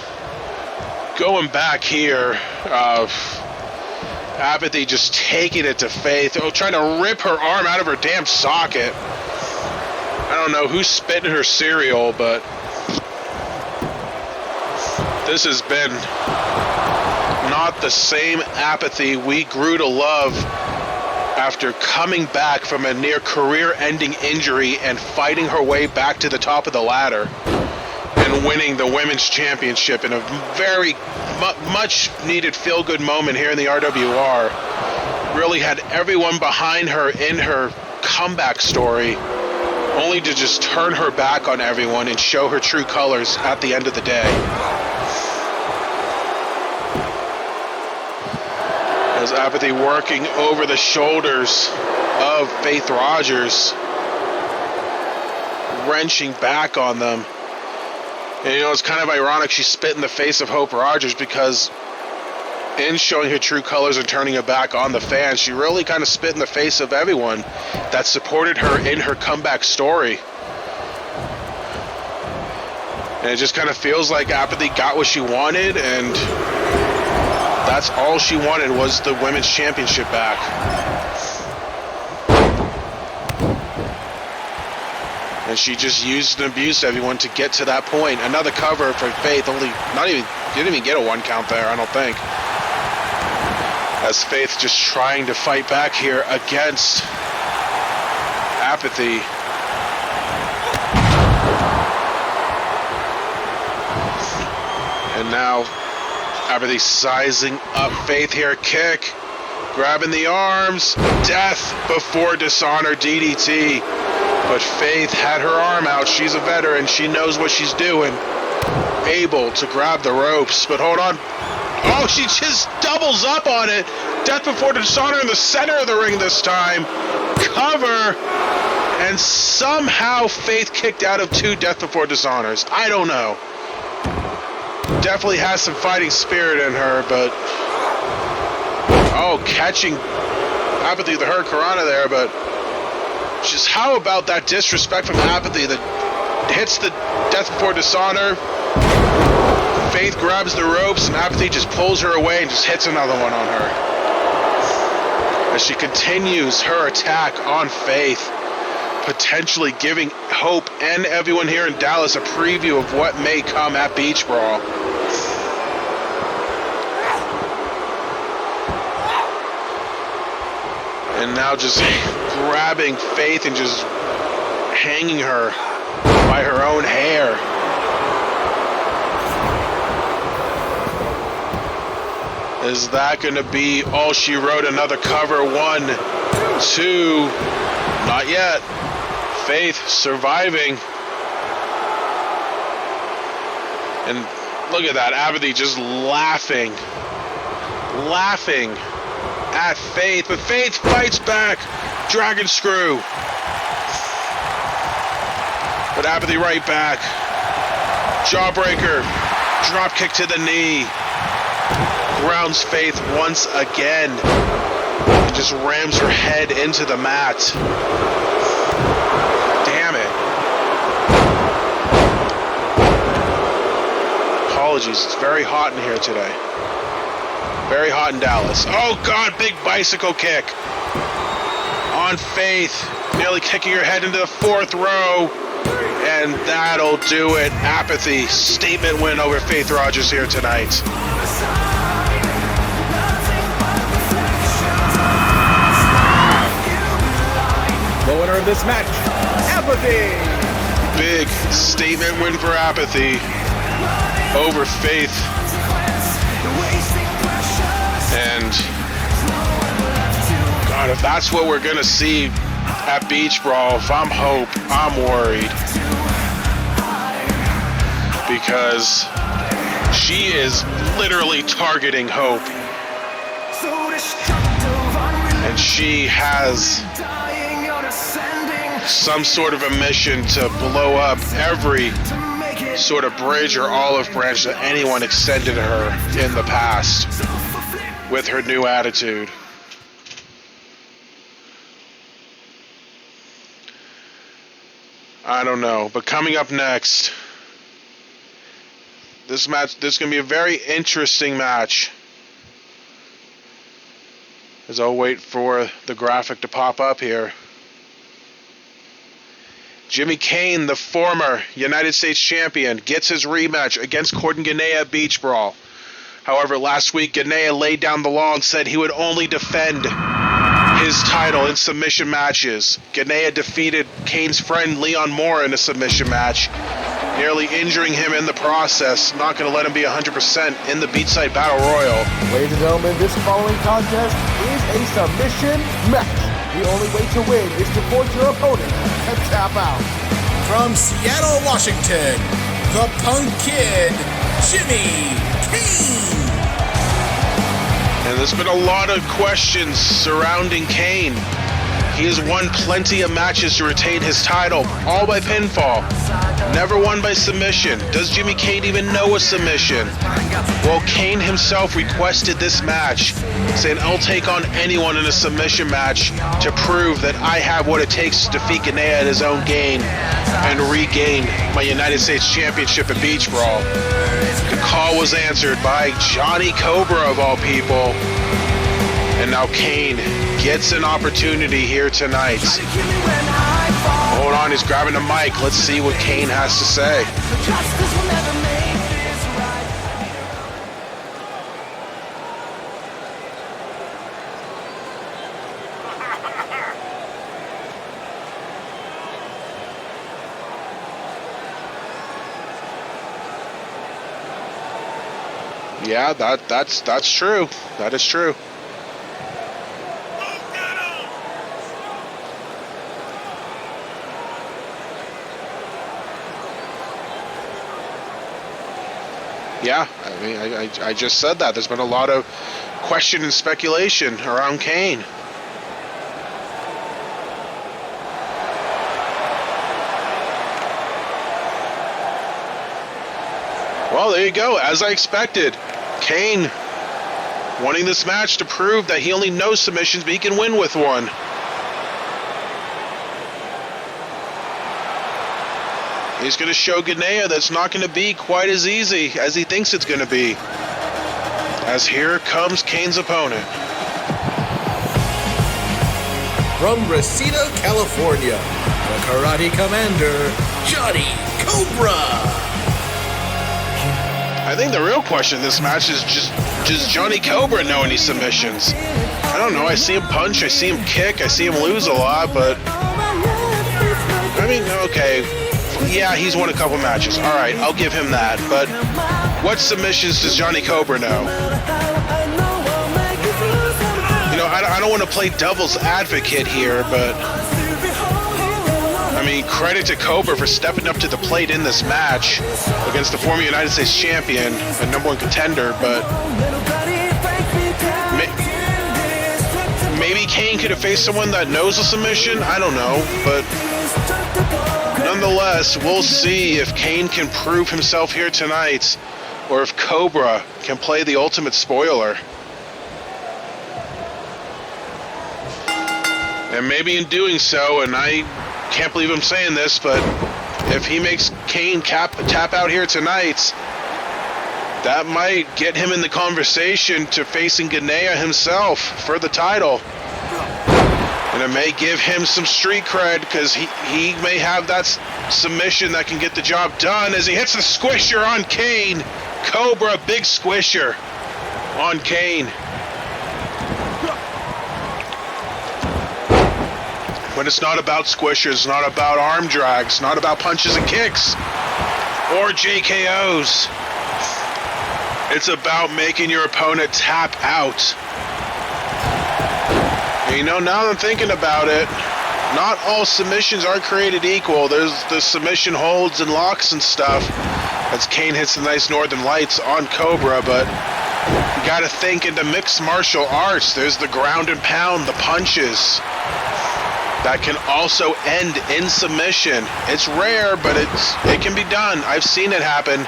going back here, Apathy just taking it to Faith, trying to rip her arm out of her damn socket. I don't know who's spitting her cereal, but this has been not the same Apathy we grew to love after coming back from a near career-ending injury and fighting her way back to the top of the ladder and winning the women's championship in a very much needed feel-good moment here in the RWR. Really had everyone behind her in her comeback story, only to just turn her back on everyone and show her true colors at the end of the day. As Apathy working over the shoulders of Faith Rogers, wrenching back on them. And you know, it's kind of ironic she spit in the face of Hope Rogers, because in showing her true colors and turning her back on the fans, she really kind of spit in the face of everyone that supported her in her comeback story. And it just kind of feels like Apathy got what she wanted, and that's all she wanted was the women's championship back. And she just used and abused everyone to get to that point. Another cover for Faith, didn't even get a 1 count there, I don't think. As Faith just trying to fight back here against Apathy. And now Apathy sizing up Faith here. Kick, grabbing the arms, death before dishonor DDT. But Faith had her arm out. She's a veteran. She knows what she's doing. Able to grab the ropes. But hold on. Oh, she just doubles up on it. Death before dishonor in the center of the ring this time. Cover. And somehow Faith kicked out of 2 Death before dishonors. I don't know. Definitely has some fighting spirit in her, but... Oh, catching Apathy the Hurricanrana there, but... Just how about that disrespect from Apathy that hits the Death before dishonor? Faith grabs the ropes and Apathy just pulls her away and just hits another one on her. As she continues her attack on Faith, potentially giving Hope and everyone here in Dallas a preview of what may come at Beach Brawl. And now just grabbing Faith and just hanging her by her own hair. Is that going to be all she wrote? Another cover. 1, 2. Not yet. Faith surviving. And look at that, Apathy just laughing at Faith, but Faith fights back. Dragon Screw. But Apathy right back. Jawbreaker. Drop kick to the knee. Grounds Faith once again. And just rams her head into the mat. Damn it. Apologies, it's very hot in here today. Very hot in Dallas. Oh God, big bicycle kick. On Faith. Nearly kicking her head into the fourth row. And that'll do it. Apathy. Statement win over Faith Rogers here tonight. The winner of this match, Apathy. Big statement win for Apathy over Faith. And God, if that's what we're gonna see at Beach Brawl, if I'm Hope, I'm worried. Because she is literally targeting Hope. And she has some sort of a mission to blow up every sort of bridge or olive branch that anyone extended to her in the past with her new attitude. I don't know, but coming up next, this is going to be a very interesting match. As I'll wait for the graphic to pop up here. Jimmy Kane, the former United States champion, gets his rematch against Gordon Ganea at Beach Brawl. However, last week, Ganea laid down the law and said he would only defend his title in submission matches. Ganea defeated Kane's friend Leon Moore in a submission match, nearly injuring him in the process, not going to let him be 100% in the Beachside Battle Royal. Ladies and gentlemen, this following contest is a submission match. The only way to win is to force your opponent to tap out. From Seattle, Washington, the Punk Kid, Jimmy Kane. And there's been a lot of questions surrounding Kane. He has won plenty of matches to retain his title, all by pinfall. Never won by submission. Does Jimmy Kane even know a submission? Well, Kane himself requested this match, saying, I'll take on anyone in a submission match to prove that I have what it takes to defeat Ganea at his own game and regain my United States Championship at Beach Brawl. The call was answered by Johnny Cobra, of all people. And now Kane gets an opportunity here tonight. Hold on, he's grabbing the mic. Let's see what Kane has to say. Yeah, that's true. That is true. Yeah, I mean, I just said that. There's been a lot of question and speculation around Kane. Well, there you go. As I expected, Kane wanting this match to prove that he only knows submissions, but he can win with one. He's going to show Ganea that's not going to be quite as easy as he thinks it's going to be. As here comes Kane's opponent. From Reseda, California, the Karate Commander, Johnny Cobra. I think the real question in this match is does Johnny Cobra know any submissions? I don't know. I see him punch, I see him kick, I see him lose a lot, but I mean, okay. Yeah, he's won a couple matches. All right, I'll give him that. But what submissions does Johnny Cobra know? You know, I don't want to play devil's advocate here, but I mean, mean, credit to Cobra for stepping up to the plate in this match against the former United States champion, the #1 contender, but maybe Kane could have faced someone that knows the submission. I don't know, but nonetheless, we'll see if Kane can prove himself here tonight or if Cobra can play the ultimate spoiler. And maybe in doing so, and I can't believe I'm saying this, but if he makes Kane tap out here tonight, that might get him in the conversation to facing Ganea himself for the title. And it may give him some street cred because he may have that submission that can get the job done as he hits the squisher on Kane. Cobra, big squisher on Kane. But it's not about squishers, not about arm drags, not about punches and kicks or JKOs. It's about making your opponent tap out. And you know, now that I'm thinking about it, not all submissions are created equal. There's the submission holds and locks and stuff as Kane hits the nice Northern Lights on Cobra, but you gotta think into mixed martial arts. There's the ground and pound, the punches. That can also end in submission. It's rare, but it can be done. I've seen it happen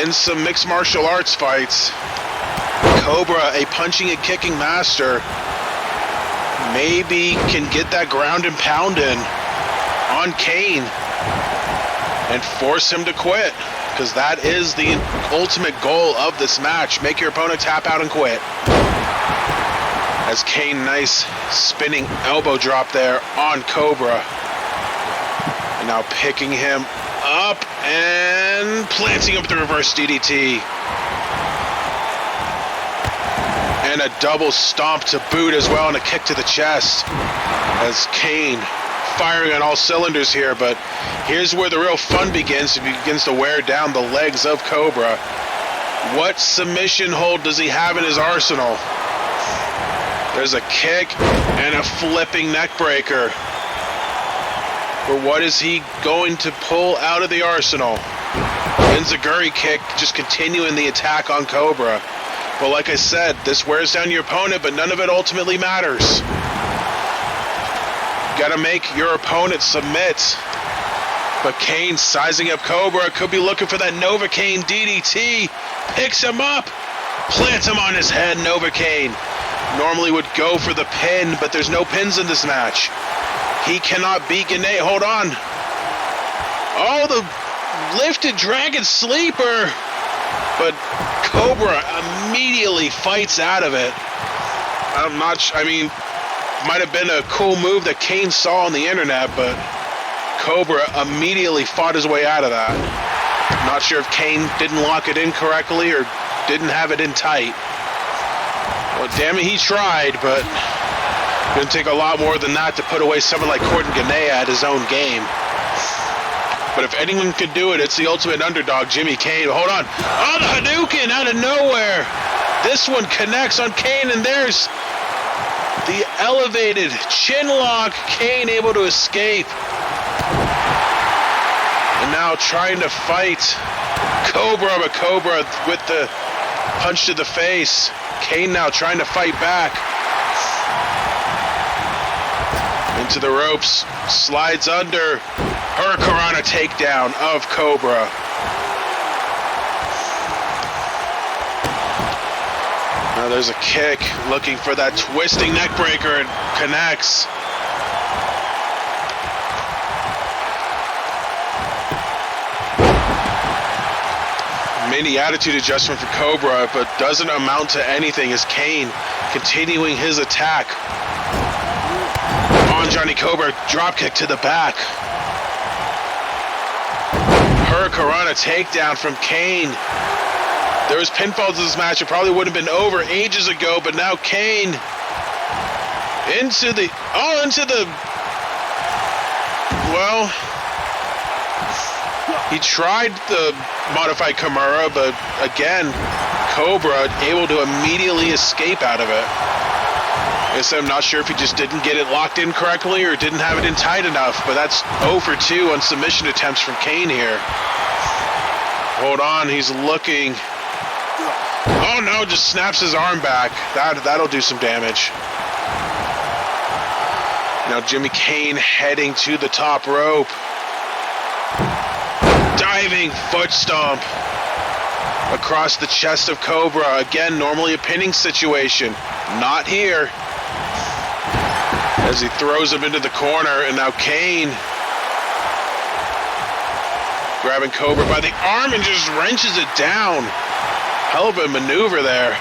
in some mixed martial arts fights. Cobra, a punching and kicking master, maybe can get that ground and pound in on Kane and force him to quit, because that is the ultimate goal of this match. Make your opponent tap out and quit. As Kane, nice spinning elbow drop there on Cobra. And now picking him up and planting him with the reverse DDT. And a double stomp to boot as well, and a kick to the chest. As Kane firing on all cylinders here, but here's where the real fun begins. He begins to wear down the legs of Cobra. What submission hold does he have in his arsenal? There's a kick and a flipping neck breaker. But what is he going to pull out of the arsenal? Enziguri kick, just continuing the attack on Cobra. Well, like I said, this wears down your opponent, but none of it ultimately matters. You gotta make your opponent submit. But Kane sizing up Cobra, could be looking for that Novocaine DDT. Picks him up, plants him on his head. Novocaine normally would go for the pin, but there's no pins in this match. He cannot beat Ganea. Hold on. Oh, the lifted dragon sleeper. But Cobra immediately fights out of it. I'm not sure. I mean, might have been a cool move that Kane saw on the internet, but Cobra immediately fought his way out of that. I'm not sure if Kane didn't lock it in correctly or didn't have it in tight. Well, damn it, he tried, but it didn't take a lot more than that to put away someone like Courtney Ganea at his own game. But if anyone could do it, it's the ultimate underdog, Jimmy Kane. Hold on. Oh, the Hadouken out of nowhere. This one connects on Kane, and there's the elevated chin lock. Kane able to escape. And now trying to fight Cobra, but Cobra with the punch to the face. Kane now trying to fight back. Into the ropes, slides under. Hurricanrana takedown of Cobra. Now there's a kick, looking for that twisting neck breaker, and connects. Mini attitude adjustment for Cobra, but doesn't amount to anything as Kane continuing his attack on Johnny Cobra. Dropkick to the back. Hurricanrana takedown from Kane. There was pinfalls in this match. It probably would have been over ages ago, but now Kane into the well, he tried the modified Kimura, but again, Cobra able to immediately escape out of it. guess I'm not sure if he just didn't get it locked in correctly or didn't have it in tight enough, but that's 0 for 2 on submission attempts from Kane here. Hold on, he's looking. Oh no, just snaps his arm back. That'll do some damage. Now Jimmy Kane heading to the top rope. Diving foot stomp across the chest of Cobra. Again, normally a pinning situation. Not here. As he throws him into the corner, and now Kane grabbing Cobra by the arm and just wrenches it down. Hell of a maneuver there.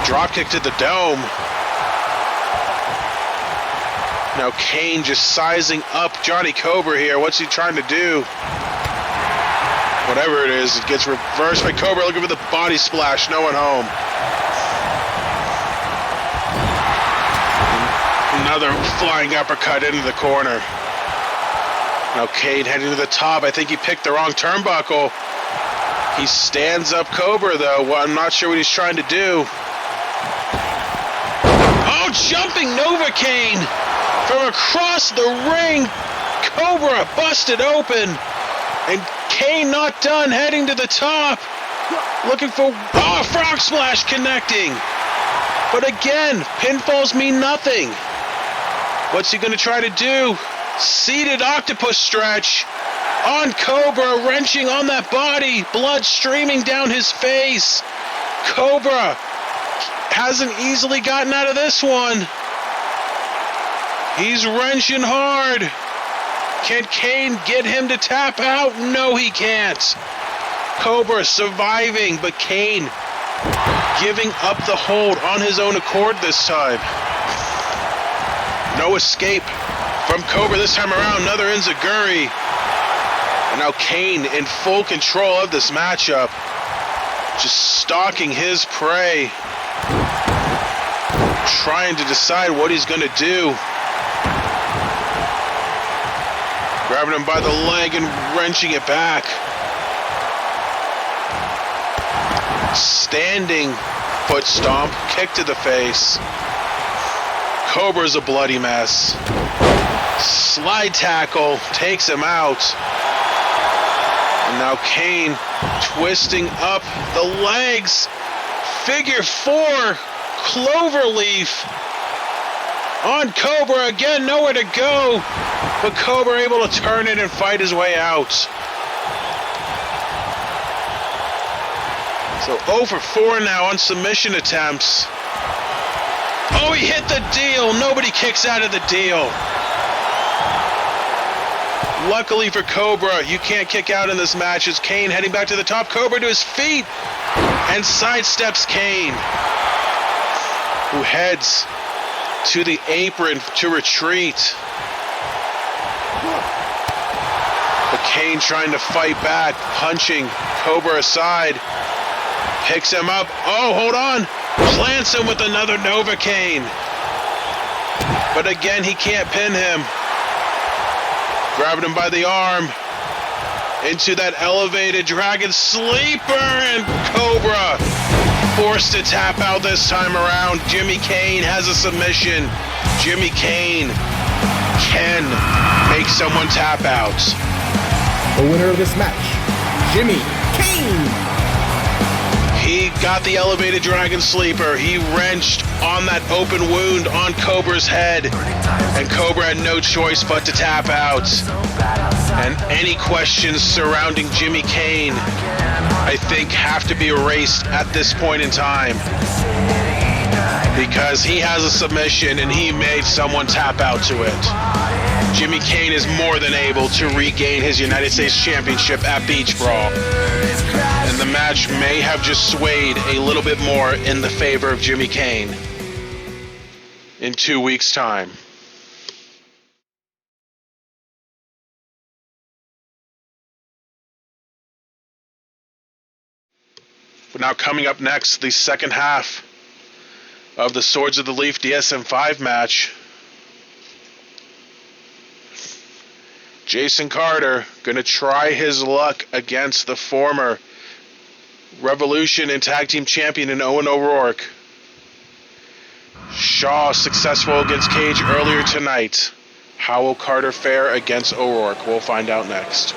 Drop kick to the dome. Now Kane just sizing up Johnny Cobra here. What's he trying to do? Whatever it is, it gets reversed by Cobra looking for the body splash. No one home. Another flying uppercut into the corner. Now Kane heading to the top. I think he picked the wrong turnbuckle. He stands up Cobra though. Well, I'm not sure what he's trying to do. Oh, jumping Novocaine from across the ring. Cobra busted open. And Kane not done, heading to the top. Looking for, frog splash connecting. But again, pinfalls mean nothing. What's he going to try to do? Seated octopus stretch on Cobra, wrenching on that body, blood streaming down his face. Cobra hasn't easily gotten out of this one. He's wrenching hard. Can Kane get him to tap out? No, he can't. Cobra surviving, but Kane giving up the hold on his own accord this time. No escape from Cobra this time around. Another enziguri. And now Kane in full control of this matchup. Just stalking his prey. Trying to decide what he's going to do. Grabbing him by the leg and wrenching it back. Standing foot stomp, kick to the face. Cobra's a bloody mess. Slide tackle takes him out. And now Kane twisting up the legs. Figure 4 cloverleaf on Cobra. Again, nowhere to go. But Cobra able to turn it and fight his way out. So 0 for 4 now on submission attempts. Oh, he hit the deal. Nobody kicks out of the deal. Luckily for Cobra, you can't kick out in this match as Kane heading back to the top. Cobra to his feet and sidesteps Kane, who heads to the apron to retreat. But Kane trying to fight back, punching Cobra aside. Picks him up. Oh, hold on. Plants him with another Novocaine. But again, he can't pin him. Grabbing him by the arm. Into that elevated dragon sleeper. And Cobra forced to tap out this time around. Jimmy Kane has a submission. Jimmy Kane can make someone tap out. The winner of this match, Jimmy Kane. He got the elevated dragon sleeper. He wrenched on that open wound on Cobra's head. And Cobra had no choice but to tap out. And any questions surrounding Jimmy Kane, I think, have to be erased at this point in time. Because he has a submission and he made someone tap out to it. Jimmy Kane is more than able to regain his United States Championship at Beach Brawl. And the match may have just swayed a little bit more in the favor of Jimmy Kane in 2 weeks' time. But now coming up next, the second half of the Swords of the Leaf DSM-5 match. Jason Carter going to try his luck against the former Revolution and Tag Team Champion in Owen O'Rourke. Shaw successful against Cage earlier tonight. How will Carter fare against O'Rourke? We'll find out next.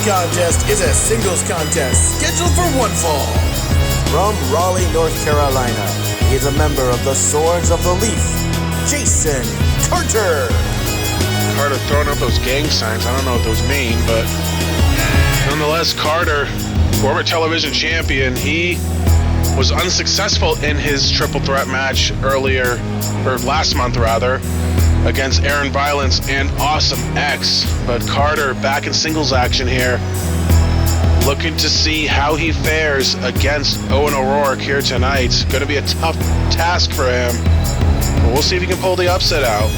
Contest is a singles contest scheduled for one fall. From Raleigh, North Carolina, he is a member of the Swords of the Leaf, Jason Carter. Carter throwing up those gang signs. I don't know what those mean, but nonetheless, Carter, former television champion, he was unsuccessful in his triple threat match last month, against Aaron Violence and Awesome X. But Carter back in singles action here, looking to see how he fares against Owen O'Rourke here tonight. Going to be a tough task for him, but we'll see if he can pull the upset out.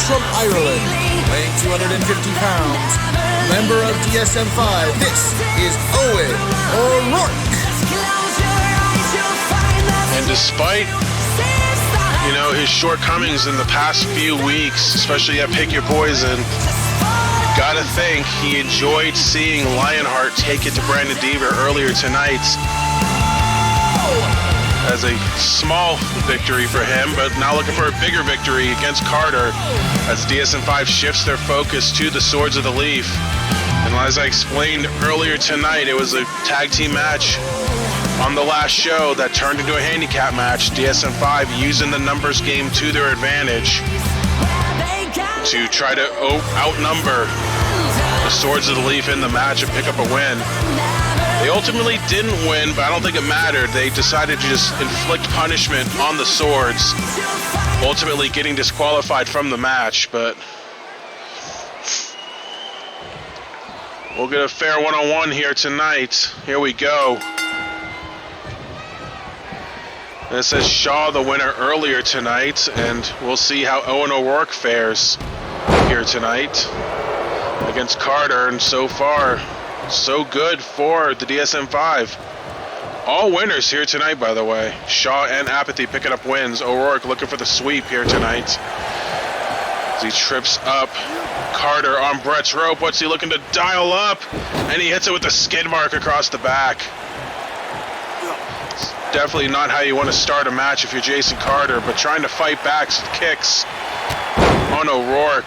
From Ireland, weighing 250 pounds, member of DSM-5, this is Owen O'Rourke. And despite, his shortcomings in the past few weeks, especially at Pick Your Poison, gotta think he enjoyed seeing Lionheart take it to Brandon Deaver earlier tonight. As a small victory for him, but now looking for a bigger victory against Carter as DSM-5 shifts their focus to the Swords of the Leaf. And as I explained earlier tonight, it was a tag team match on the last show that turned into a handicap match. DSM-5 using the numbers game to their advantage to try to outnumber the Swords of the Leaf in the match and pick up a win. They ultimately didn't win, but I don't think it mattered. They decided to just inflict punishment on the Swords, ultimately getting disqualified from the match. But we'll get a fair one-on-one here tonight. Here we go. And it says Shaw the winner earlier tonight, and we'll see how Owen O'Rourke fares here tonight against Carter. And so far, so good for the DSM-5. All winners here tonight, by the way. Shaw and Apathy picking up wins. O'Rourke looking for the sweep here tonight as he trips up Carter on Brett's rope. What's he looking to dial up? And he hits it with a skid mark across the back. It's definitely not how you want to start a match if you're Jason Carter, but trying to fight back kicks on O'Rourke.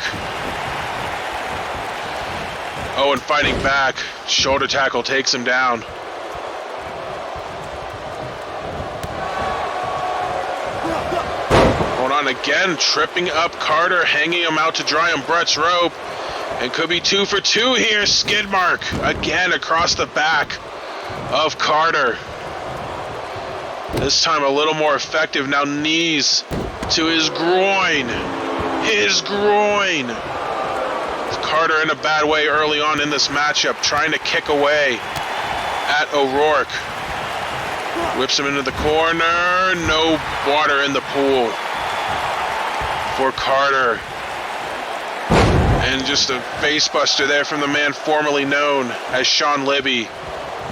Owen fighting back. Shoulder tackle takes him down. Hold on again, tripping up Carter, hanging him out to dry on Brett's rope. And could be 2 for 2 here. Skid mark again across the back of Carter. This time a little more effective. Now knees to his groin. His groin. Carter in a bad way early on in this matchup, trying to kick away at O'Rourke. Whips him into the corner. No water in the pool for Carter. And just a face buster there from the man formerly known as Sean Libby,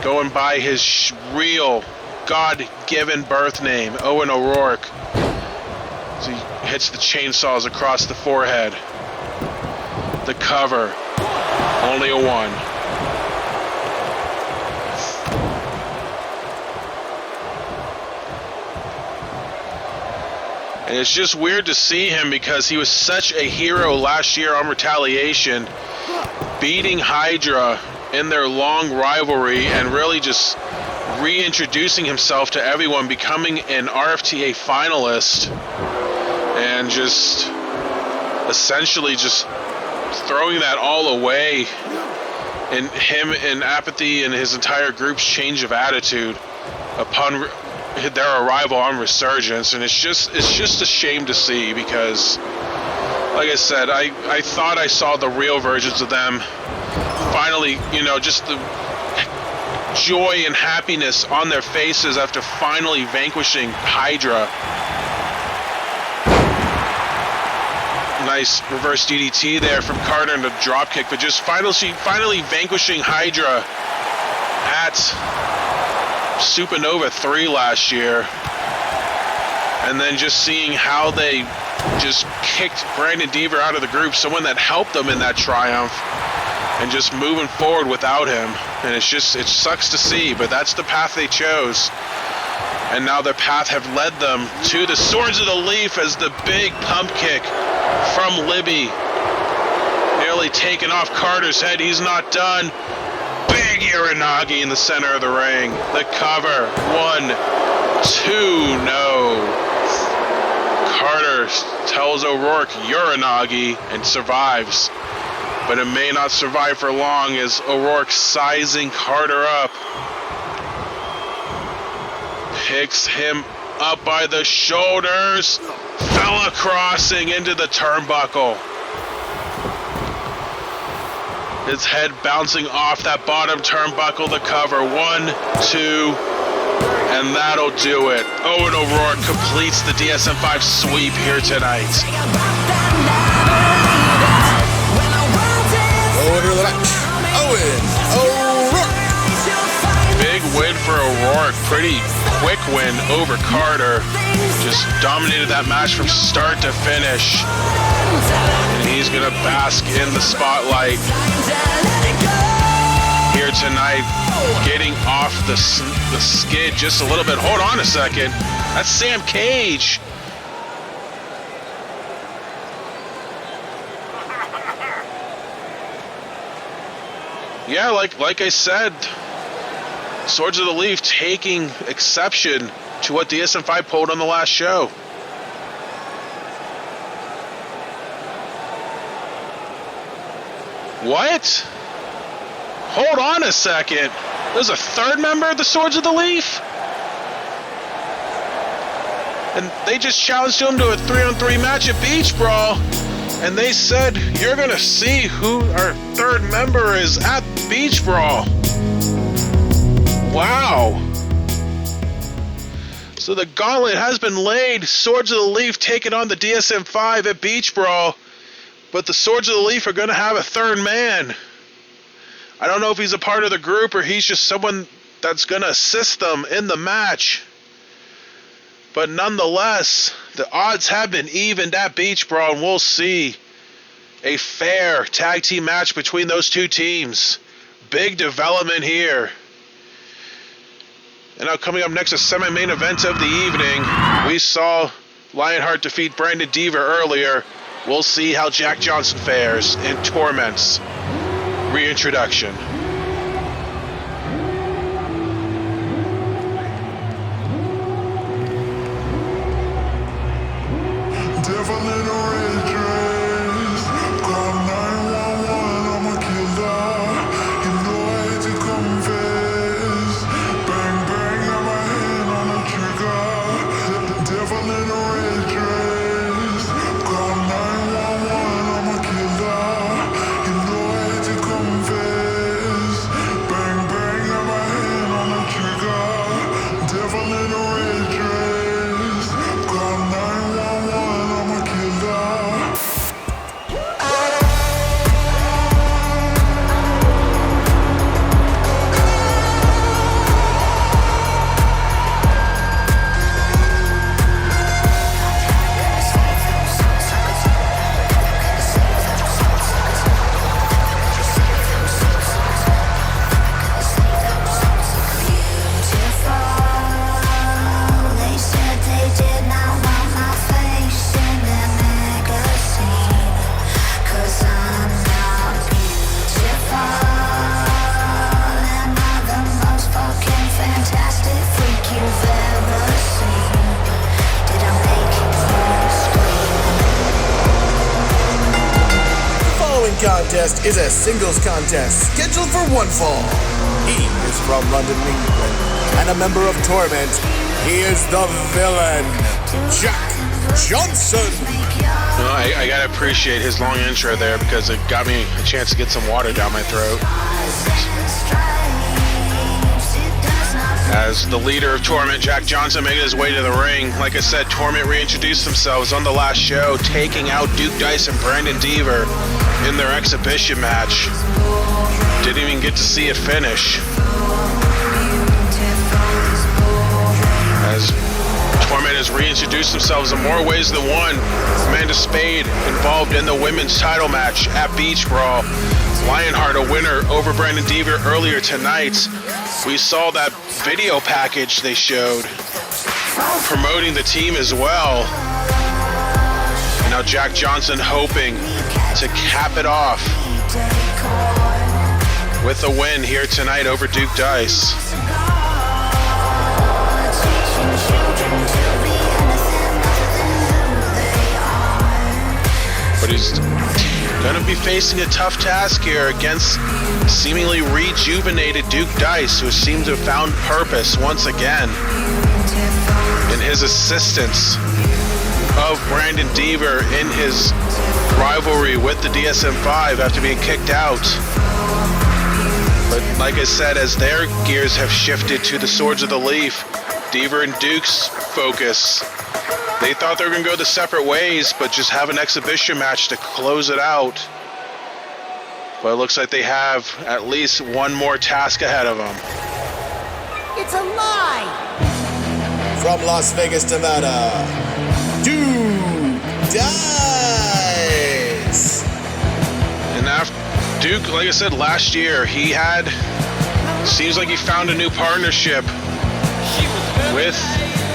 going by his real God-given birth name, Owen O'Rourke. As he hits the chainsaws across the forehead. The cover, only a 1. And it's just weird to see him because he was such a hero last year on Retaliation, beating Hydra in their long rivalry and really just reintroducing himself to everyone, becoming an RFTA finalist, and just essentially just throwing that all away, and him in apathy and his entire group's change of attitude upon their arrival on Resurgence. And it's just a shame to see, because like I said, I thought I saw the real versions of them finally, you know, just the joy and happiness on their faces after finally vanquishing Hydra. Nice reverse DDT there from Carter and a dropkick, but just finally vanquishing Hydra at Supernova 3 last year. And then just seeing how they just kicked Brandon Deaver out of the group, someone that helped them in that triumph, and just moving forward without him. And it sucks to see, but that's the path they chose. And now their path have led them to the Swords of the Leaf as the big pump kick from Libby nearly taken off Carter's head. He's not done. Big Uranagi in the center of the ring. The cover. 1, 2, no. Carter tells O'Rourke Uranagi and survives. But it may not survive for long as O'Rourke sizing Carter up. Picks him up by the shoulders. Fella crossing into the turnbuckle. His head bouncing off that bottom turnbuckle. The cover. 1, 2, and that'll do it. Owen O'Rourke completes the DSM-5 sweep here tonight. Winner of the match, Owen O'Rourke. Big win for O'Rourke. Pretty quick win over Carter. Just dominated that match from start to finish. And he's going to bask in the spotlight here tonight, getting off the skid just a little bit. Hold on a second. That's Sam Cage. Yeah, like I said, Swords of the Leaf taking exception to what DSM-5 pulled on the last show. What? Hold on a second. There's a third member of the Swords of the Leaf? And they just challenged him to a 3-on-3 match at Beach Brawl. And they said, you're going to see who our third member is at Beach Brawl. Wow. So the gauntlet has been laid. Swords of the Leaf taking on the DSM-5 at Beach Brawl. But the Swords of the Leaf are going to have a third man. I don't know if he's a part of the group or he's just someone that's going to assist them in the match. But nonetheless, the odds have been evened at Beach Brawl, and we'll see a fair tag team match between those two teams. Big development here. And now coming up next, a semi-main event of the evening. We saw Lionheart defeat Brandon Deaver earlier. We'll see how Jack Johnson fares in Torment's reintroduction. contest is a singles contest scheduled for one fall. He is from London, England, and a member of Torment. He is the villain, Jack Johnson. Well, I gotta appreciate his long intro there because it got me a chance to get some water down my throat. As the leader of Torment, Jack Johnson, making his way to the ring. Like I said, Torment reintroduced themselves on the last show, taking out Duke Dice and Brandon Deaver in their exhibition match. Didn't even get to see it finish. As Torment has reintroduced themselves in more ways than one. Amanda Spade involved in the women's title match at Beach Brawl. Lionheart a winner over Brandon Deaver earlier tonight. We saw that video package they showed promoting the team as well. And now Jack Johnson hoping to cap it off with a win here tonight over Duke Dice. But he's going to be facing a tough task here against seemingly rejuvenated Duke Dice, who seems to have found purpose once again in his assistance of Brandon Deaver in his rivalry with the DSM-5 after being kicked out. But like I said, as their gears have shifted to the Swords of the Leaf, Deaver and Duke's focus, they thought they were going to go the separate ways, but just have an exhibition match to close it out. But it looks like they have at least one more task ahead of them. It's a lie! From Las Vegas, Nevada, Duke Dice. And after Duke, like I said, last year, seems like he found a new partnership with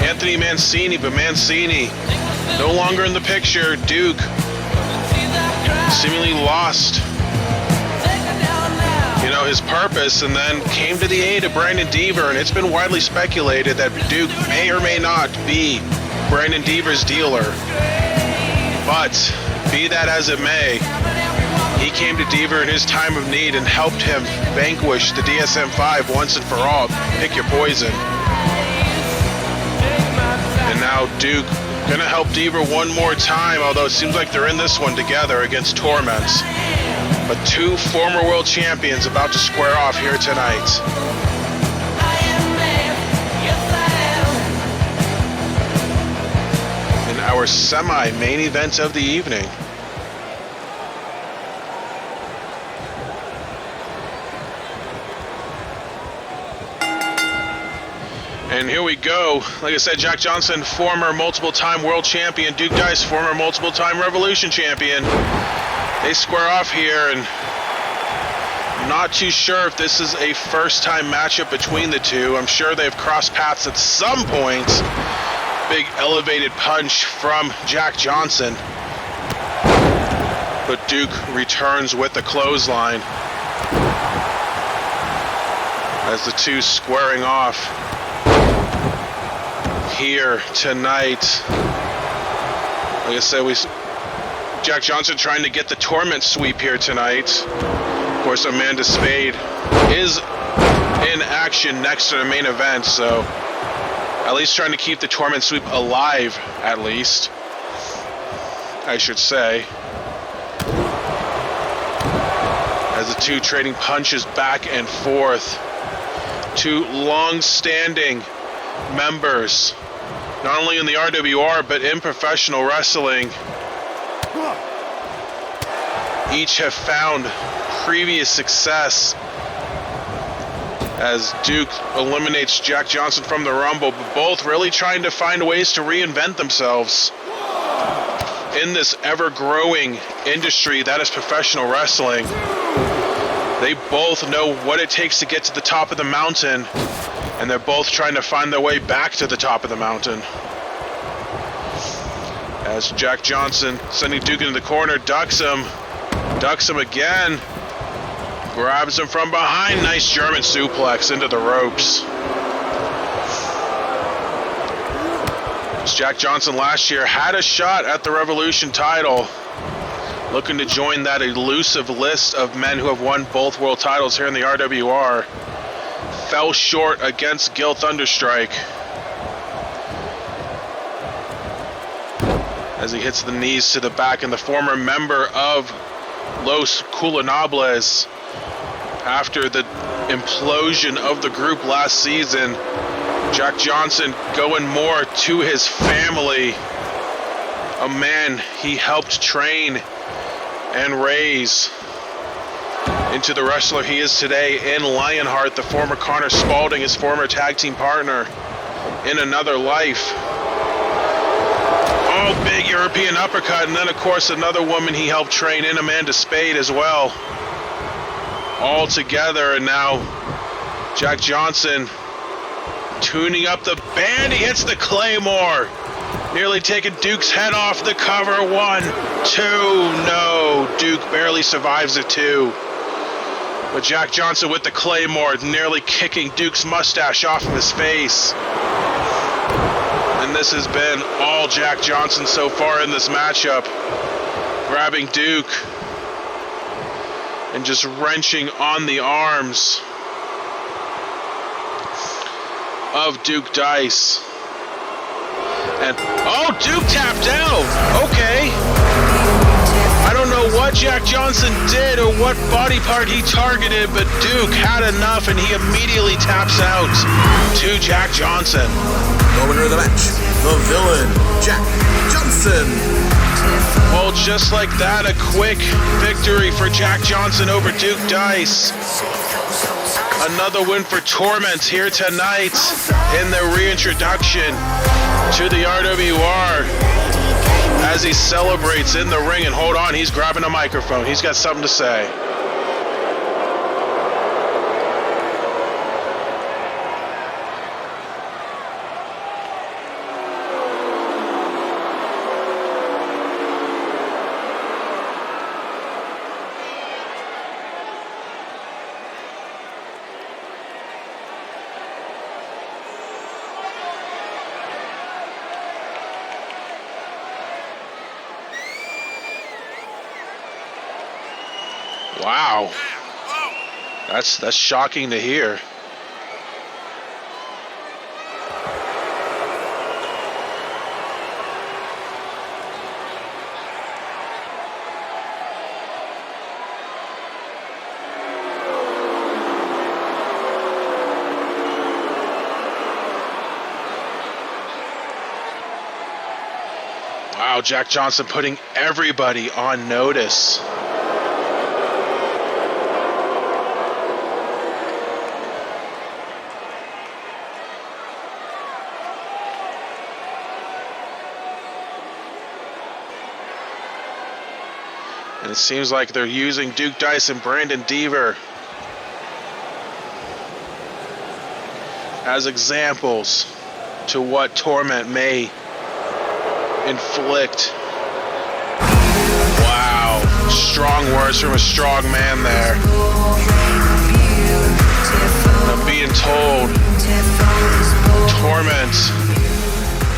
Anthony Mancini, but Mancini no longer in the picture. Duke seemingly lost, his purpose, and then came to the aid of Brandon Deaver, and it's been widely speculated that Duke may or may not be Brandon Deaver's dealer. But be that as it may, he came to Deaver in his time of need and helped him vanquish the DSM-5 once and for all. Pick your poison. And now Duke gonna help Deaver one more time, although it seems like they're in this one together against Torment. But two former world champions about to square off here tonight. In our semi-main event of the evening. And here we go. Like I said, Jack Johnson, former multiple-time world champion. Duke Dice, former multiple-time Revolution champion. They square off here, and I'm not too sure if this is a first-time matchup between the two. I'm sure they've crossed paths at some point. Big elevated punch from Jack Johnson. But Duke returns with the clothesline as the two squaring off here tonight. Like I said, Jack Johnson trying to get the Torment sweep here tonight. Of course, Amanda Spade is in action next to the main event, so at least trying to keep the Torment sweep alive, at least, I should say. As the two trading punches back and forth. Two long-standing members, not only in the RWR, but in professional wrestling. Each have found previous success as Duke eliminates Jack Johnson from the Rumble, but both really trying to find ways to reinvent themselves in this ever-growing industry that is professional wrestling. They both know what it takes to get to the top of the mountain, and they're both trying to find their way back to the top of the mountain. As Jack Johnson sending Duke into the corner, ducks him again, grabs him from behind, nice German suplex into the ropes. Jack Johnson last year had a shot at the Revolution title, looking to join that elusive list of men who have won both world titles here in the RWR. Fell short against Gil Thunderstrike as he hits the knees to the back, and the former member of Los Culinables, after the implosion of the group last season, Jack Johnson going more to his family, a man he helped train and raise into the wrestler he is today in Lionheart, the former Connor Spalding, his former tag team partner in another life. Oh, big European uppercut, and then of course another woman he helped train in Amanda Spade as well. All together, and now Jack Johnson tuning up the band. He hits the Claymore, nearly taking Duke's head off the cover. 1, 2, no, Duke barely survives a 2. But Jack Johnson with the Claymore, nearly kicking Duke's mustache off of his face. And this has been all Jack Johnson so far in this matchup. Grabbing Duke and just wrenching on the arms of Duke Dice. And, oh, Duke tapped out. Okay. I don't know what Jack Johnson did or what body part he targeted, but Duke had enough and he immediately taps out to Jack Johnson. The winner of the match, the villain, Jack Johnson. Well, just like that, a quick victory for Jack Johnson over Duke Dice. Another win for Torment here tonight in the reintroduction to the RWR as he celebrates in the ring. And hold on, he's grabbing a microphone. He's got something to say. Wow, that's shocking to hear. Wow, Jack Johnson putting everybody on notice. And it seems like they're using Duke Dice and Brandon Deaver as examples to what Torment may inflict. Wow, strong words from a strong man there. I'm being told Torment,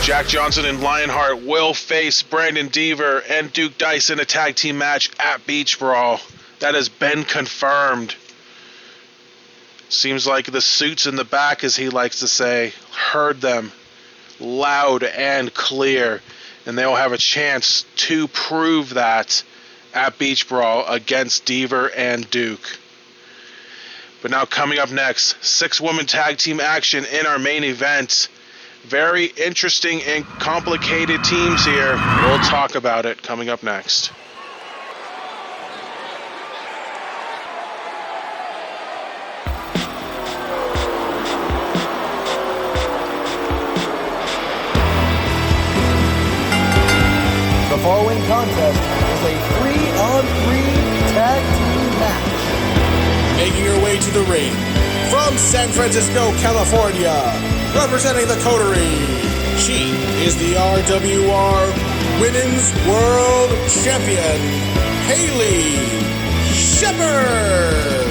Jack Johnson and Lionheart will face Brandon Deaver and Duke Dice in a tag team match at Beach Brawl. That has been confirmed. Seems like the suits in the back, as he likes to say, heard them loud and clear, and they will have a chance to prove that at Beach Brawl against Deaver and Duke. But now coming up next, 6-woman tag team action in our main event. Very interesting and complicated teams here. We'll talk about it coming up next. The following contest is a 3-on-3 tag team match. Making her way to the ring from San Francisco, California, representing the Coterie, she is the RWR Women's World Champion, Haley Shepard.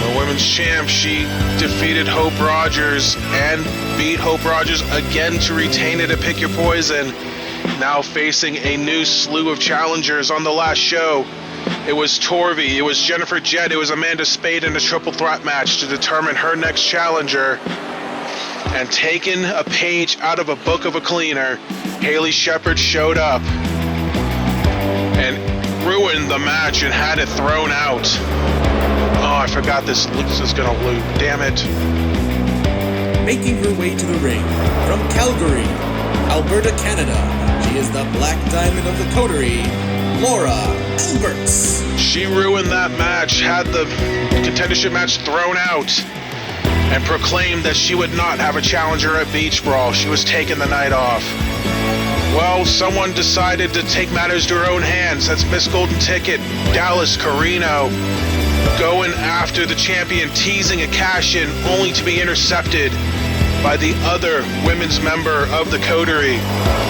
The women's champ, she defeated Hope Rogers and beat Hope Rogers again to retain it at Pick Your Poison now facing a new slew of challengers on the last show. It was Torvi, it was Jennifer Jett, it was Amanda Spade in a triple threat match to determine her next challenger. And taking a page out of a book of a cleaner, Haley Shepherd showed up and ruined the match and had it thrown out. Oh, I forgot this is gonna loop, damn it. Making her way to the ring from Calgary, Alberta, Canada, she is the Black Diamond of the Coterie, Laura Alberts. She ruined that match, had the contendership match thrown out, and proclaimed that she would not have a challenger at Beach Brawl. She was taking the night off. Well, someone decided to take matters to her own hands. That's Miss Golden Ticket, Dallas Carino, going after the champion, teasing a cash-in, only to be intercepted by the other women's member of the coterie,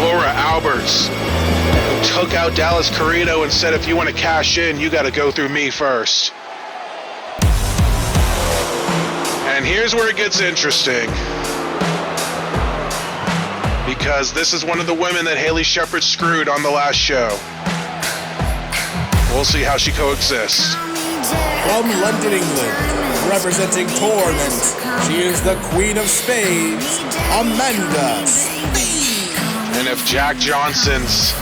Laura Alberts, who took out Dallas Carino and said, if you want to cash in, you got to go through me first. And here's where it gets interesting, because this is one of the women that Haley Shepherd screwed on the last show. We'll see how she coexists. From London, England, representing Torment, she is the Queen of Spades, Amanda Spade. And if Jack Johnson's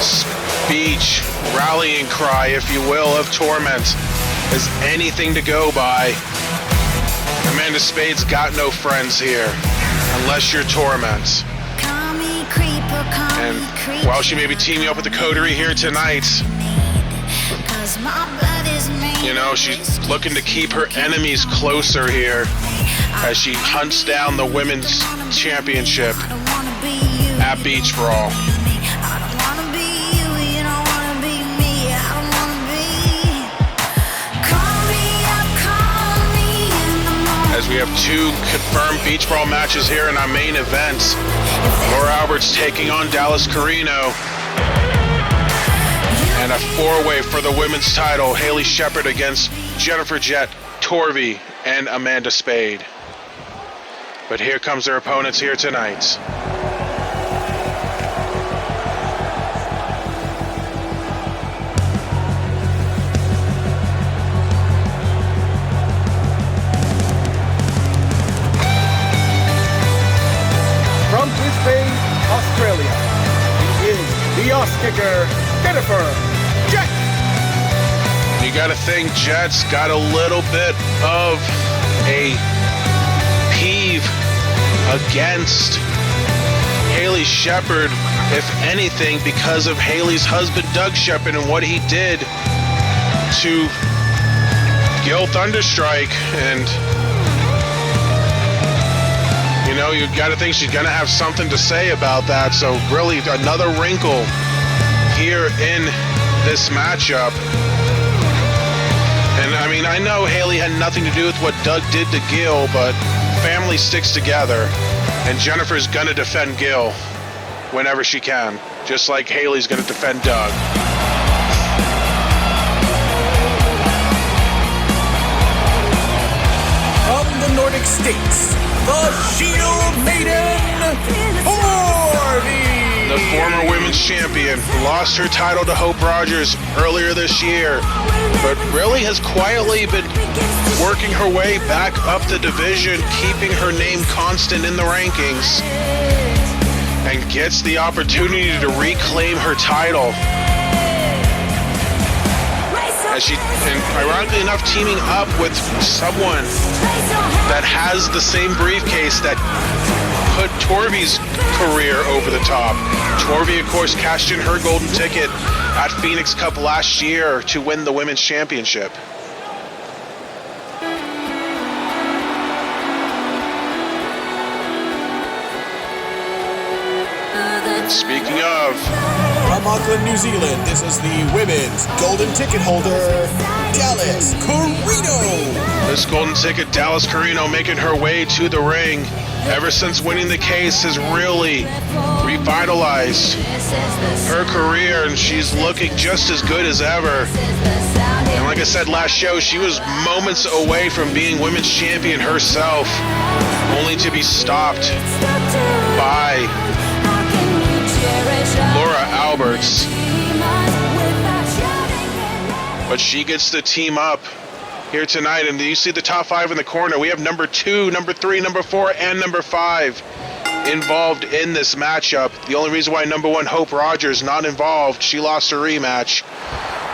speech, rallying cry, if you will, of Torment is anything to go by, Amanda Spade's got no friends here, unless you're Torment. And while she may be teaming up with the coterie here tonight, you know, she's looking to keep her enemies closer here as she hunts down the women's championship at Beach Brawl. As we have two confirmed Beach Brawl matches here in our main event. Laura Alberts taking on Dallas Carino. And a four-way for the women's title, Haley Shepherd against Jennifer Jett, Torvi, and Amanda Spade. But here comes their opponents here tonight. From Brisbane, Australia, he is the Ass Kicker, Jennifer Jett. You gotta think Jett's got a little bit of a peeve against Haley Shepherd, if anything, because of Haley's husband Doug Shepherd and what he did to Gil Thunderstrike. And you know, you gotta think she's gonna have something to say about that. So really another wrinkle here in this matchup. And I mean, I know Haley had nothing to do with what Doug did to Gil, but family sticks together, and Jennifer's gonna defend Gil whenever she can, just like Haley's gonna defend Doug. From the Nordic states, the Shield Maiden, Torvi. The former women's champion lost her title to Hope Rogers earlier this year, but really has quietly been working her way back up the division, keeping her name constant in the rankings, and gets the opportunity to reclaim her title. As she, and ironically enough, teaming up with someone that has the same briefcase that put Torvi's career over the top. Torvi, of course, cashed in her golden ticket at Phoenix Cup last year to win the women's championship. Speaking of, From Auckland, New Zealand, this is the women's golden ticket holder, Dallas Carino. this golden ticket, Dallas Carino, making her way to the ring. Ever since winning the case, has really revitalized her career, and she's looking just as good as ever. And like I said last show, she was moments away from being women's champion herself, only to be stopped by Alberts. But she gets the team up here tonight, and you see the top 5 in the corner. We have number 2, number 3, number 4, and number 5 involved in this matchup. The only reason why number 1 Hope Rogers not involved, she lost her rematch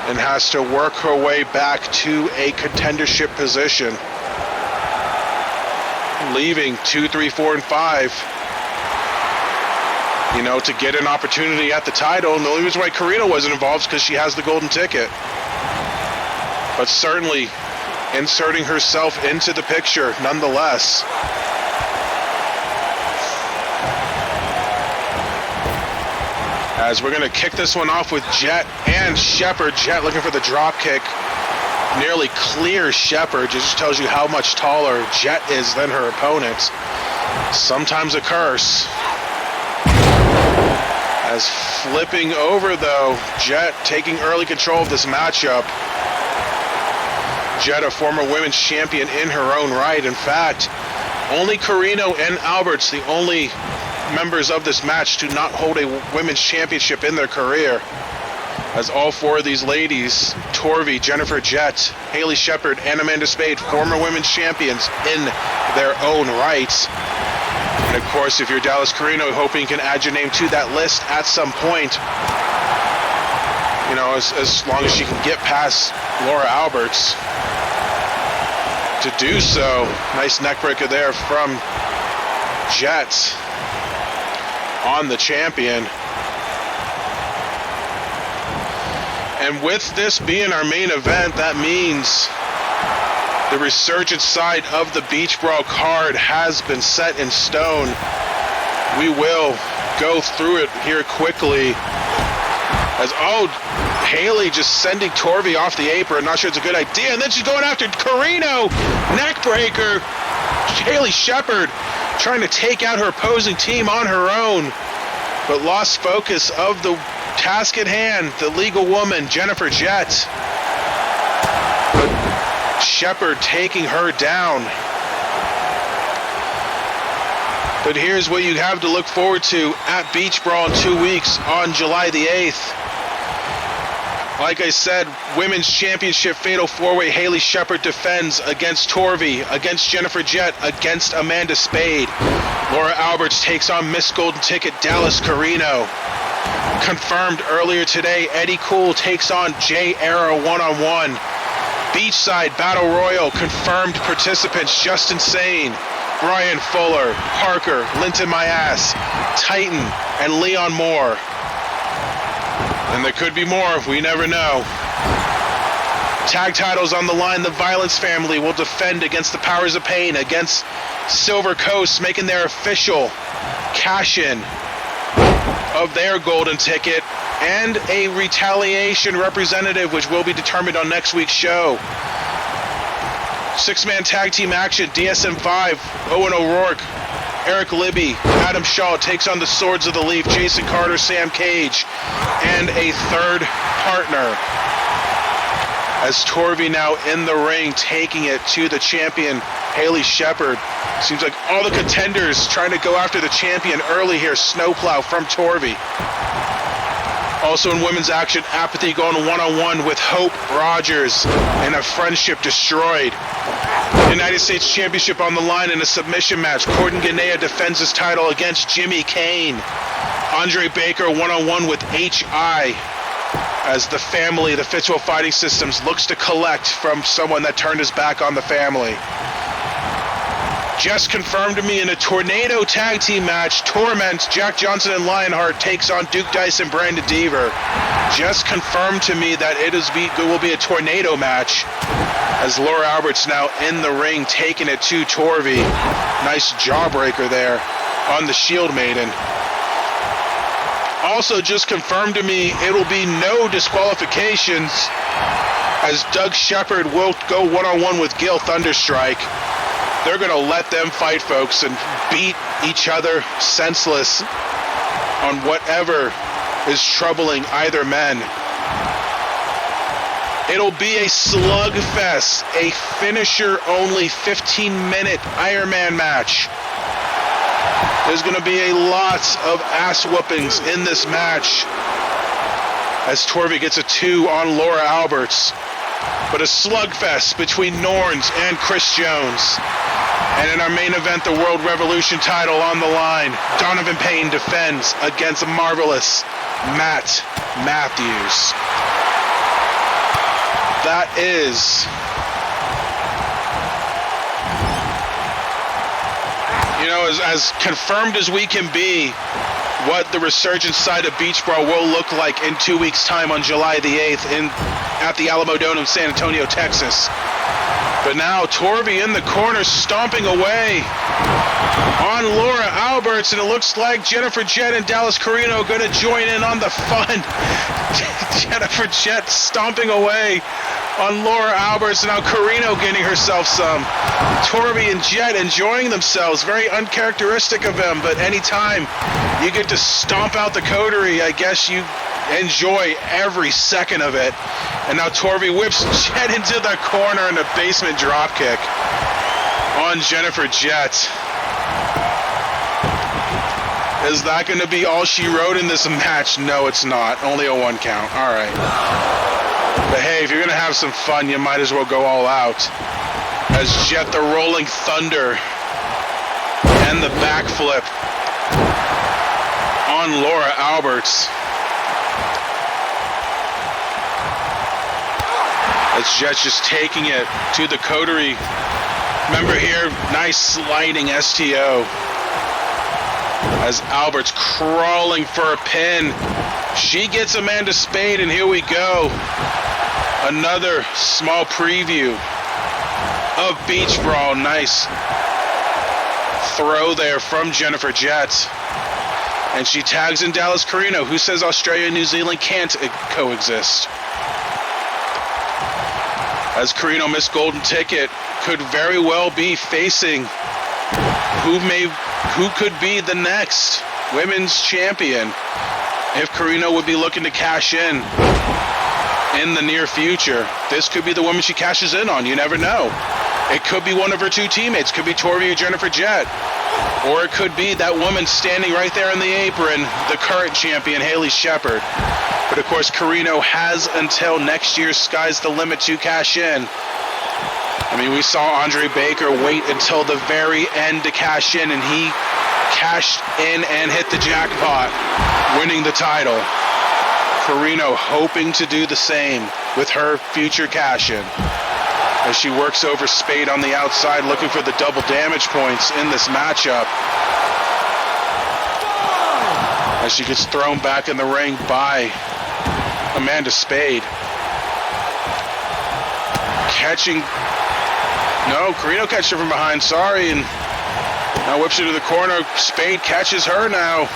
and has to work her way back to a contendership position, leaving 2, 3, 4, and 5, to get an opportunity at the title. And the only reason why Karina wasn't involved is because she has the golden ticket. But certainly inserting herself into the picture nonetheless. As we're going to kick this one off with Jet and Shepard. Jet looking for the drop kick. Nearly clears Shepard. It just tells you how much taller Jet is than her opponent. Sometimes a curse. As flipping over though, Jet taking early control of this matchup. Jet, a former women's champion in her own right. In fact, only Carino and Alberts, the only members of this match to not hold a women's championship in their career. As all 4 of these ladies, Torvi, Jennifer Jett, Haley Shepard, and Amanda Spade, former women's champions in their own right. And of course, if you're Dallas Carino, hoping you can add your name to that list at some point. As long as she can get past Laura Alberts. To do so, nice neck breaker there from Jet on the champion. And with this being our main event, that means the Resurgence side of the Beach Brawl card has been set in stone. We will go through it here quickly. Haley just sending Torvi off the apron. Not sure it's a good idea. And then she's going after Carino. Neck breaker. Haley Shepard trying to take out her opposing team on her own, but lost focus of the task at hand, the legal woman, Jennifer Jett. But Shepard taking her down. But here's what you have to look forward to at Beach Brawl in 2 weeks on July the 8th. Like I said, Women's Championship Fatal 4-Way. Haley Shepard defends against Torvi, against Jennifer Jett, against Amanda Spade. Laura Alberts takes on Miss Golden Ticket Dallas Carino. Confirmed earlier today, Eddie Cool takes on Jay Arrow one-on-one. Beachside Battle Royal, confirmed participants Justin Sane, Brian Fuller, Parker, Linton My Ass, Titan, and Leon Moore. And there could be more, we never know. Tag titles on the line, the Violence family will defend against the Powers of Pain, against Silver Coast, making their official cash-in of their golden ticket, and a retaliation representative, which will be determined on next week's show. 6-man tag team action, DSM-5, Owen O'Rourke, Eric Libby, Adam Shaw takes on the Swords of the Leaf, Jason Carter, Sam Cage, and a third partner. As Torvi now in the ring, taking it to the champion, Haley Shepard. Seems like all the contenders trying to go after the champion early here. Snowplow from Torvi. Also in women's action, Apathy going one-on-one with Hope Rogers in a friendship destroyed. United States Championship on the line in a submission match. Corden Ganea defends his title against Jimmy Kane. Andre Baker one-on-one with H.I. as the family, the Fitchwell Fighting Systems, looks to collect from someone that turned his back on the family. Just confirmed to me in a Tornado tag team match, Torment, Jack Johnson and Lionheart takes on Duke Dice and Brandon Deaver. Just confirmed to me that it will be a Tornado match, as Laura Alberts now in the ring taking it to Torvi. Nice jawbreaker there on the Shield Maiden. Also just confirmed to me it will be no disqualifications, as Doug Shepard will go one-on-one with Gil Thunderstrike. They're going to let them fight, folks, and beat each other senseless on whatever is troubling either men. It'll be a slugfest, a finisher-only 15-minute Iron Man match. There's going to be a lot of ass whoopings in this match. as Torvi gets a 2 on Laura Alberts. But a slugfest between Norns and Chris Jones. And in our main event, the World Revolution title on the line. Donovan Payne defends against marvelous Matt Matthews. That is, you know, as confirmed as we can be, what the resurgence side of Beach Brawl will look like in 2 weeks' time on July the 8th at the Alamo Dome in San Antonio, Texas. But now Torvi in the corner, stomping away on Laura Alberts, and it looks like Jennifer Jett and Dallas Carino going to join in on the fun. Jennifer Jett stomping away on Laura Alberts, and now Carino getting herself some. Torvi and Jett enjoying themselves, very uncharacteristic of them, but anytime you get to stomp out the coterie, I guess you enjoy every second of it. And now Torvi whips Jett into the corner and a basement dropkick on Jennifer Jett. Is that going to be all she wrote in this match? No, it's not. Only a 1 count. All right. But hey, if you're going to have some fun, you might as well go all out. As Jett, the Rolling Thunder, and the backflip on Laura Alberts. As Jett just taking it to the coterie. Remember here, nice sliding STO. As Alberts crawling for a pin. She gets Amanda Spade, and here we go. Another small preview of Beach Brawl. Nice throw there from Jennifer Jett. And she tags in Dallas Carino, who says Australia and New Zealand can't coexist. As Carino missed golden ticket, could very well be facing who could be the next women's champion if Carino would be looking to cash in the near future. This could be the woman she cashes in on. You never know. It could be one of her 2 teammates. Could be Torvi or Jennifer Jett. Or it could be that woman standing right there in the apron, the current champion, Haley Shepard. But of course, Carino has until next year's Sky's the Limit to cash in. I mean, we saw Andre Baker wait until the very end to cash in, and he cashed in and hit the jackpot, winning the title. Carino hoping to do the same with her future cash-in as she works over Spade on the outside, looking for the double damage points in this matchup. As she gets thrown back in the ring by Amanda Spade. Carino catches her from behind, sorry, and now whips her to the corner. Spade catches her now.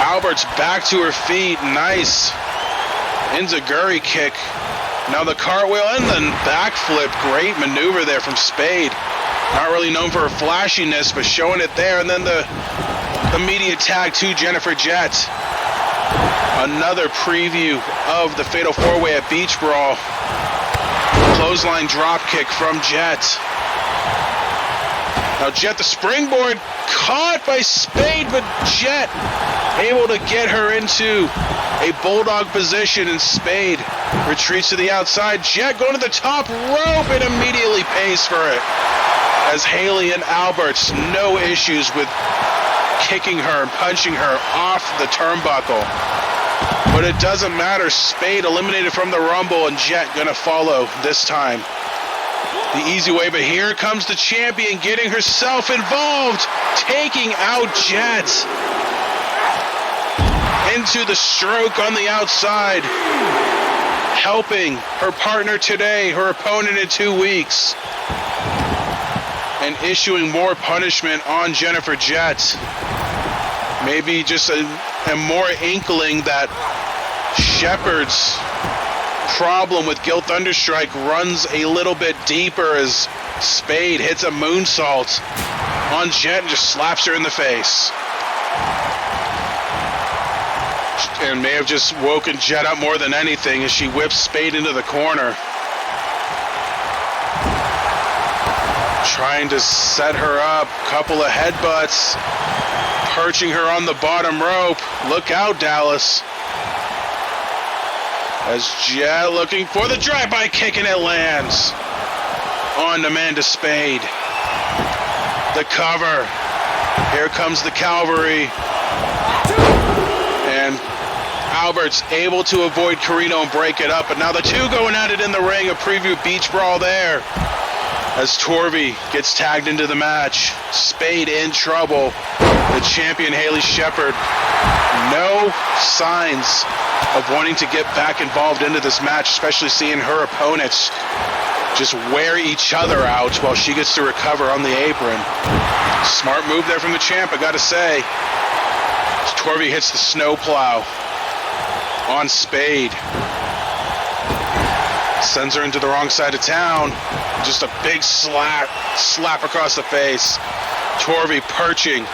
Alberts back to her feet, nice enziguri kick. Now the cartwheel and the backflip, great maneuver there from Spade. Not really known for her flashiness, but showing it there, and then the immediate tag to Jennifer Jett. Another preview of the Fatal 4-Way at Beach Brawl. Clothesline dropkick from Jett. Now Jett, the springboard, caught by Spade, but Jett able to get her into a bulldog position, and Spade retreats to the outside. Jett going to the top rope and immediately pays for it. As Haley and Alberts, no issues with kicking her and punching her off the turnbuckle. But it doesn't matter. Spade eliminated from the Rumble, and Jett gonna follow this time the easy way. But here comes the champion getting herself involved, taking out Jett into the stroke on the outside, helping her partner today, her opponent in 2 weeks, and issuing more punishment on Jennifer Jett. Maybe just a more inkling that Shepard's problem with Gil Thunderstrike runs a little bit deeper as Spade hits a moonsault on Jett and just slaps her in the face. And may have just woken Jett up more than anything as she whips Spade into the corner. Trying to set her up, couple of headbutts, perching her on the bottom rope. Look out, Dallas. As Jet looking for the drive-by kick, and it lands on Amanda Spade. The cover. Here comes the cavalry. And Albert's able to avoid Carino and break it up, but now the two going at it in the ring. A preview beach brawl there as Torvey gets tagged into the match. Spade in trouble. The champion Haley Shepard, no signs of wanting to get back involved into this match, especially seeing her opponents just wear each other out while she gets to recover on the apron. Smart move there from the champ, I gotta say. As Torvey hits the snowplow on Spade. Sends her into the wrong side of town. Just a big slap across the face. Torvey perching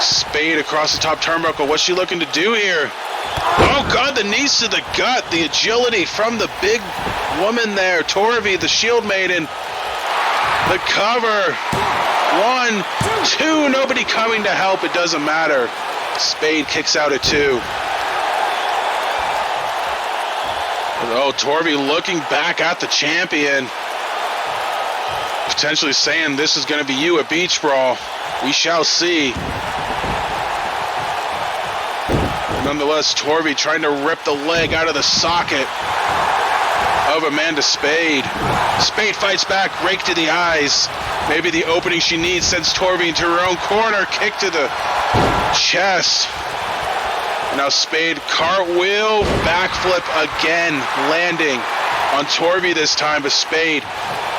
Spade across the top turnbuckle. What's she looking to do here? Oh God, the knees to the gut. The agility from the big woman there. Torvey, the Shield Maiden. The cover. 1, 2, nobody coming to help. It doesn't matter. Spade kicks out at 2. Oh, Torvey looking back at the champion. Potentially saying, this is going to be you at Beach Brawl. We shall see. Nonetheless, Torvey trying to rip the leg out of the socket of Amanda Spade. Spade fights back, rake to the eyes. Maybe the opening she needs sends Torvey into her own corner. Kick to the chest. Now Spade cartwheel, backflip again, landing on Torvey this time, but Spade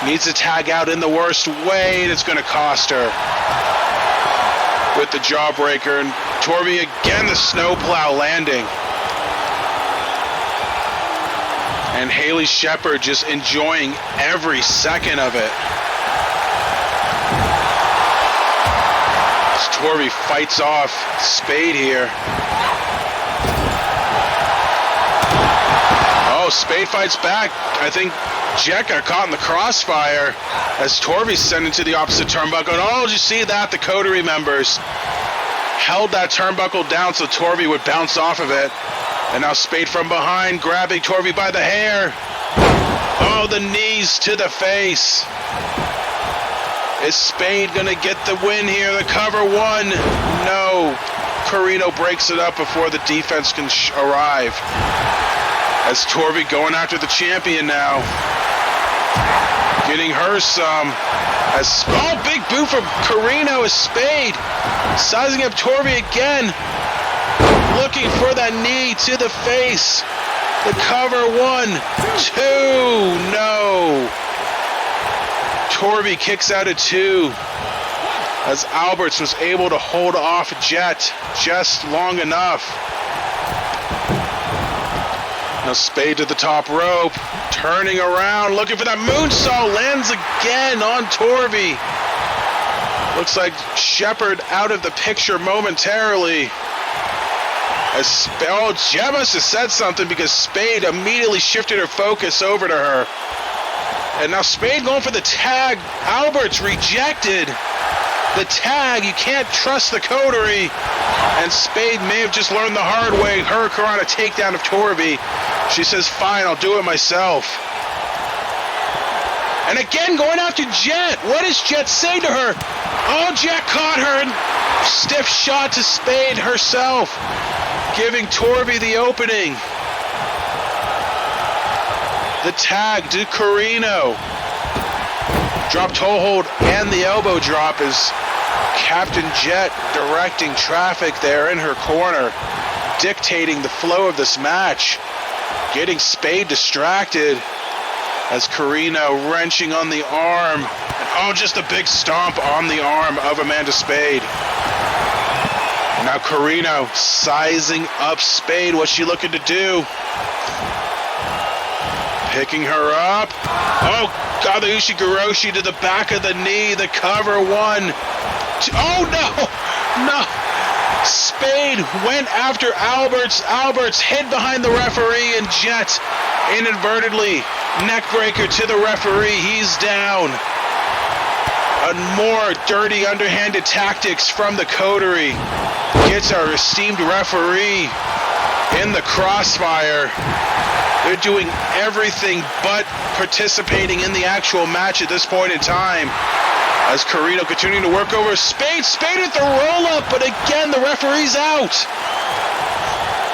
needs to tag out in the worst way, and it's going to cost her with the jawbreaker. And Torvey again, the snowplow landing. And Haley Shepard just enjoying every second of it. As Torvey fights off Spade here. Oh, Spade fights back. I think Jet got caught in the crossfire as Torvey's sent into the opposite turnbuckle. And oh, did you see that? The coterie members held that turnbuckle down so Torvey would bounce off of it. And now Spade from behind, grabbing Torvey by the hair. Oh, the knees to the face. Is Spade gonna get the win here? The cover 1. No. Carino breaks it up before the defense can arrive. As Torvey going after the champion now. Getting her some. Oh, big boot from Carino as Spade. Sizing up Torvey again. Looking for that knee to the face. The cover 1, 2, no. Torvey kicks out at 2. As Alberts was able to hold off Jet just long enough. Now Spade to the top rope, turning around, looking for that moonsault, lands again on Torvey. Looks like Shepard out of the picture momentarily. Jet must have said something because Spade immediately shifted her focus over to her. And now Spade going for the tag. Alberts rejected the tag. You can't trust the coterie. And Spade may have just learned the hard way. Hurricane a takedown of Torvey. She says, fine, I'll do it myself. And again going after Jet. What does Jet say to her? Oh, Jet caught her. And stiff shot to Spade herself, giving Torvey the opening. The tag to Carino. Drop toe hold and the elbow drop is Captain Jet directing traffic there in her corner, dictating the flow of this match, getting Spade distracted as Carino wrenching on the arm. And oh, just a big stomp on the arm of Amanda Spade. Now Carino sizing up Spade. What's she looking to do? Picking her up. Oh, God, the Ushigoroshi to the back of the knee. The cover 1. Oh, no. No. Spade went after Alberts. Alberts hid behind the referee, and Jet inadvertently neckbreaker to the referee. He's down. And more dirty underhanded tactics from the coterie. Gets our esteemed referee in the crossfire. They're doing everything but participating in the actual match at this point in time. As Corino continuing to work over Spade. Spade at the roll-up, but again, the referee's out.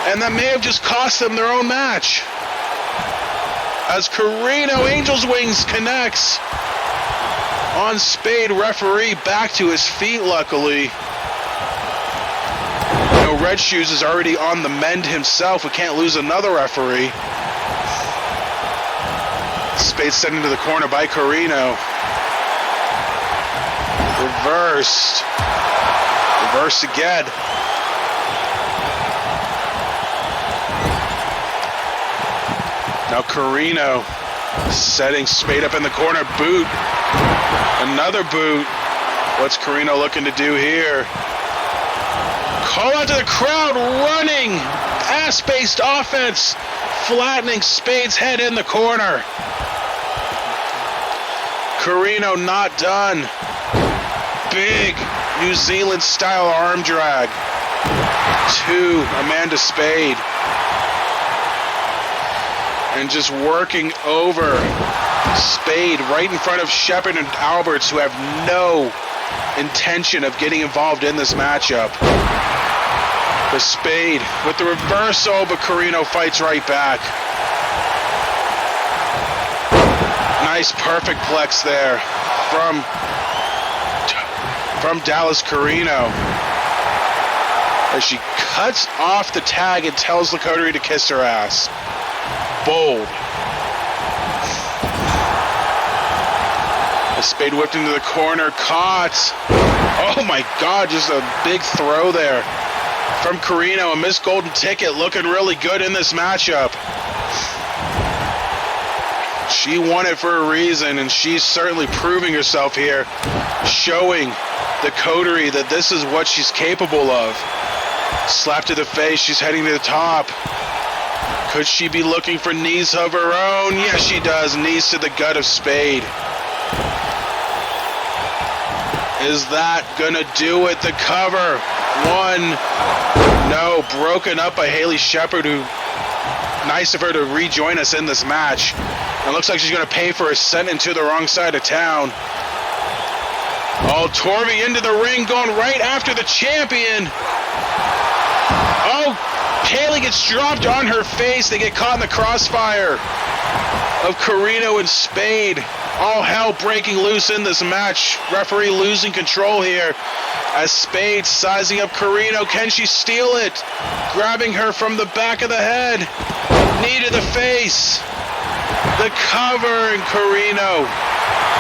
And that may have just cost them their own match. As Corino, Angel's Wings connects on Spade. Referee back to his feet, luckily. You know, Red Shoes is already on the mend himself. We can't lose another referee. Spade sent into the corner by Corino. Reversed. Reversed again. Now Corino setting Spade up in the corner. Boot. Another boot. What's Corino looking to do here? Call out to the crowd. Running. Pass-based offense. Flattening Spade's head in the corner. Corino not done. Big New Zealand style arm drag to Amanda Spade. And just working over Spade right in front of Shepard and Alberts, who have no intention of getting involved in this matchup. The Spade with the reversal, but Corino fights right back. Nice perfect plex there from Dallas Corino, as she cuts off the tag and tells the coterie to kiss her ass. Bold. The Spade whipped into the corner, caught. Oh my God, just a big throw there from Corino. A missed golden ticket, looking really good in this matchup. She won it for a reason, and she's certainly proving herself here, showing the coterie that this is what she's capable of. Slap to the face, she's heading to the top. Could she be looking for knees of her own? Yes, she does. Knees to the gut of Spade. Is that gonna do it? The cover. One. No, broken up by Haley Shepard, who, nice of her to rejoin us in this match. It looks like she's gonna pay for a sent into the wrong side of town. Oh, Torvi into the ring, going right after the champion. Oh, Haley gets dropped on her face. They get caught in the crossfire of Corino and Spade. All hell breaking loose in this match. Referee losing control here as Spade sizing up Corino. Can she steal it? Grabbing her from the back of the head. Knee to the face. The cover, and Corino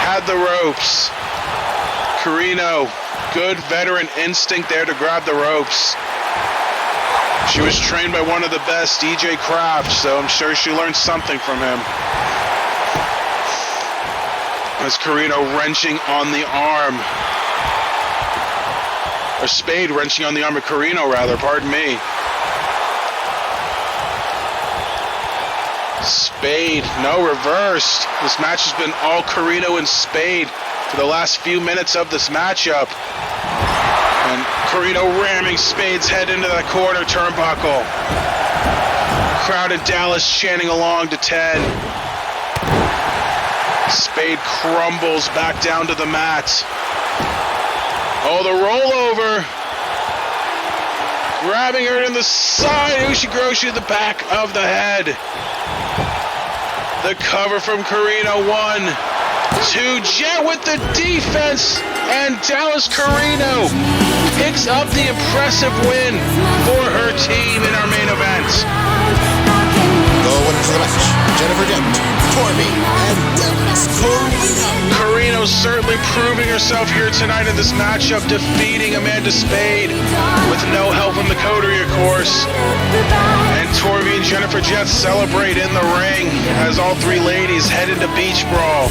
had the ropes. Corino, good veteran instinct there to grab the ropes. She was trained by one of the best, DJ Kraft, so I'm sure she learned something from him. As Corino wrenching on the arm. Or Spade wrenching on the arm of Corino, rather, pardon me. Spade, no, reversed. This match has been all Corino and Spade for the last few minutes of this matchup. And Corino ramming Spade's head into the corner turnbuckle. Crowd in Dallas chanting along to 10. Spade crumbles back down to the mat. Oh, the rollover. Grabbing her in the side. Ushigoroshi to the back of the head. The cover from Corino. 1, 2, Jet with the defense. And Dallas Corino picks up the impressive win for her team in our main event. The winners of the match, Jennifer Dent, Torvi, and Dallas Corino. Corino certainly proving herself here tonight in this matchup, defeating Amanda Spade with no help from the coterie, of course. And Torvi and Jennifer Jett celebrate in the ring as all three ladies head into Beach Brawl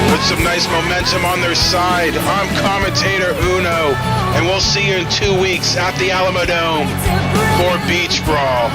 with some nice momentum on their side. I'm commentator Uno, and we'll see you in 2 weeks at the Alamo Dome for Beach Brawl.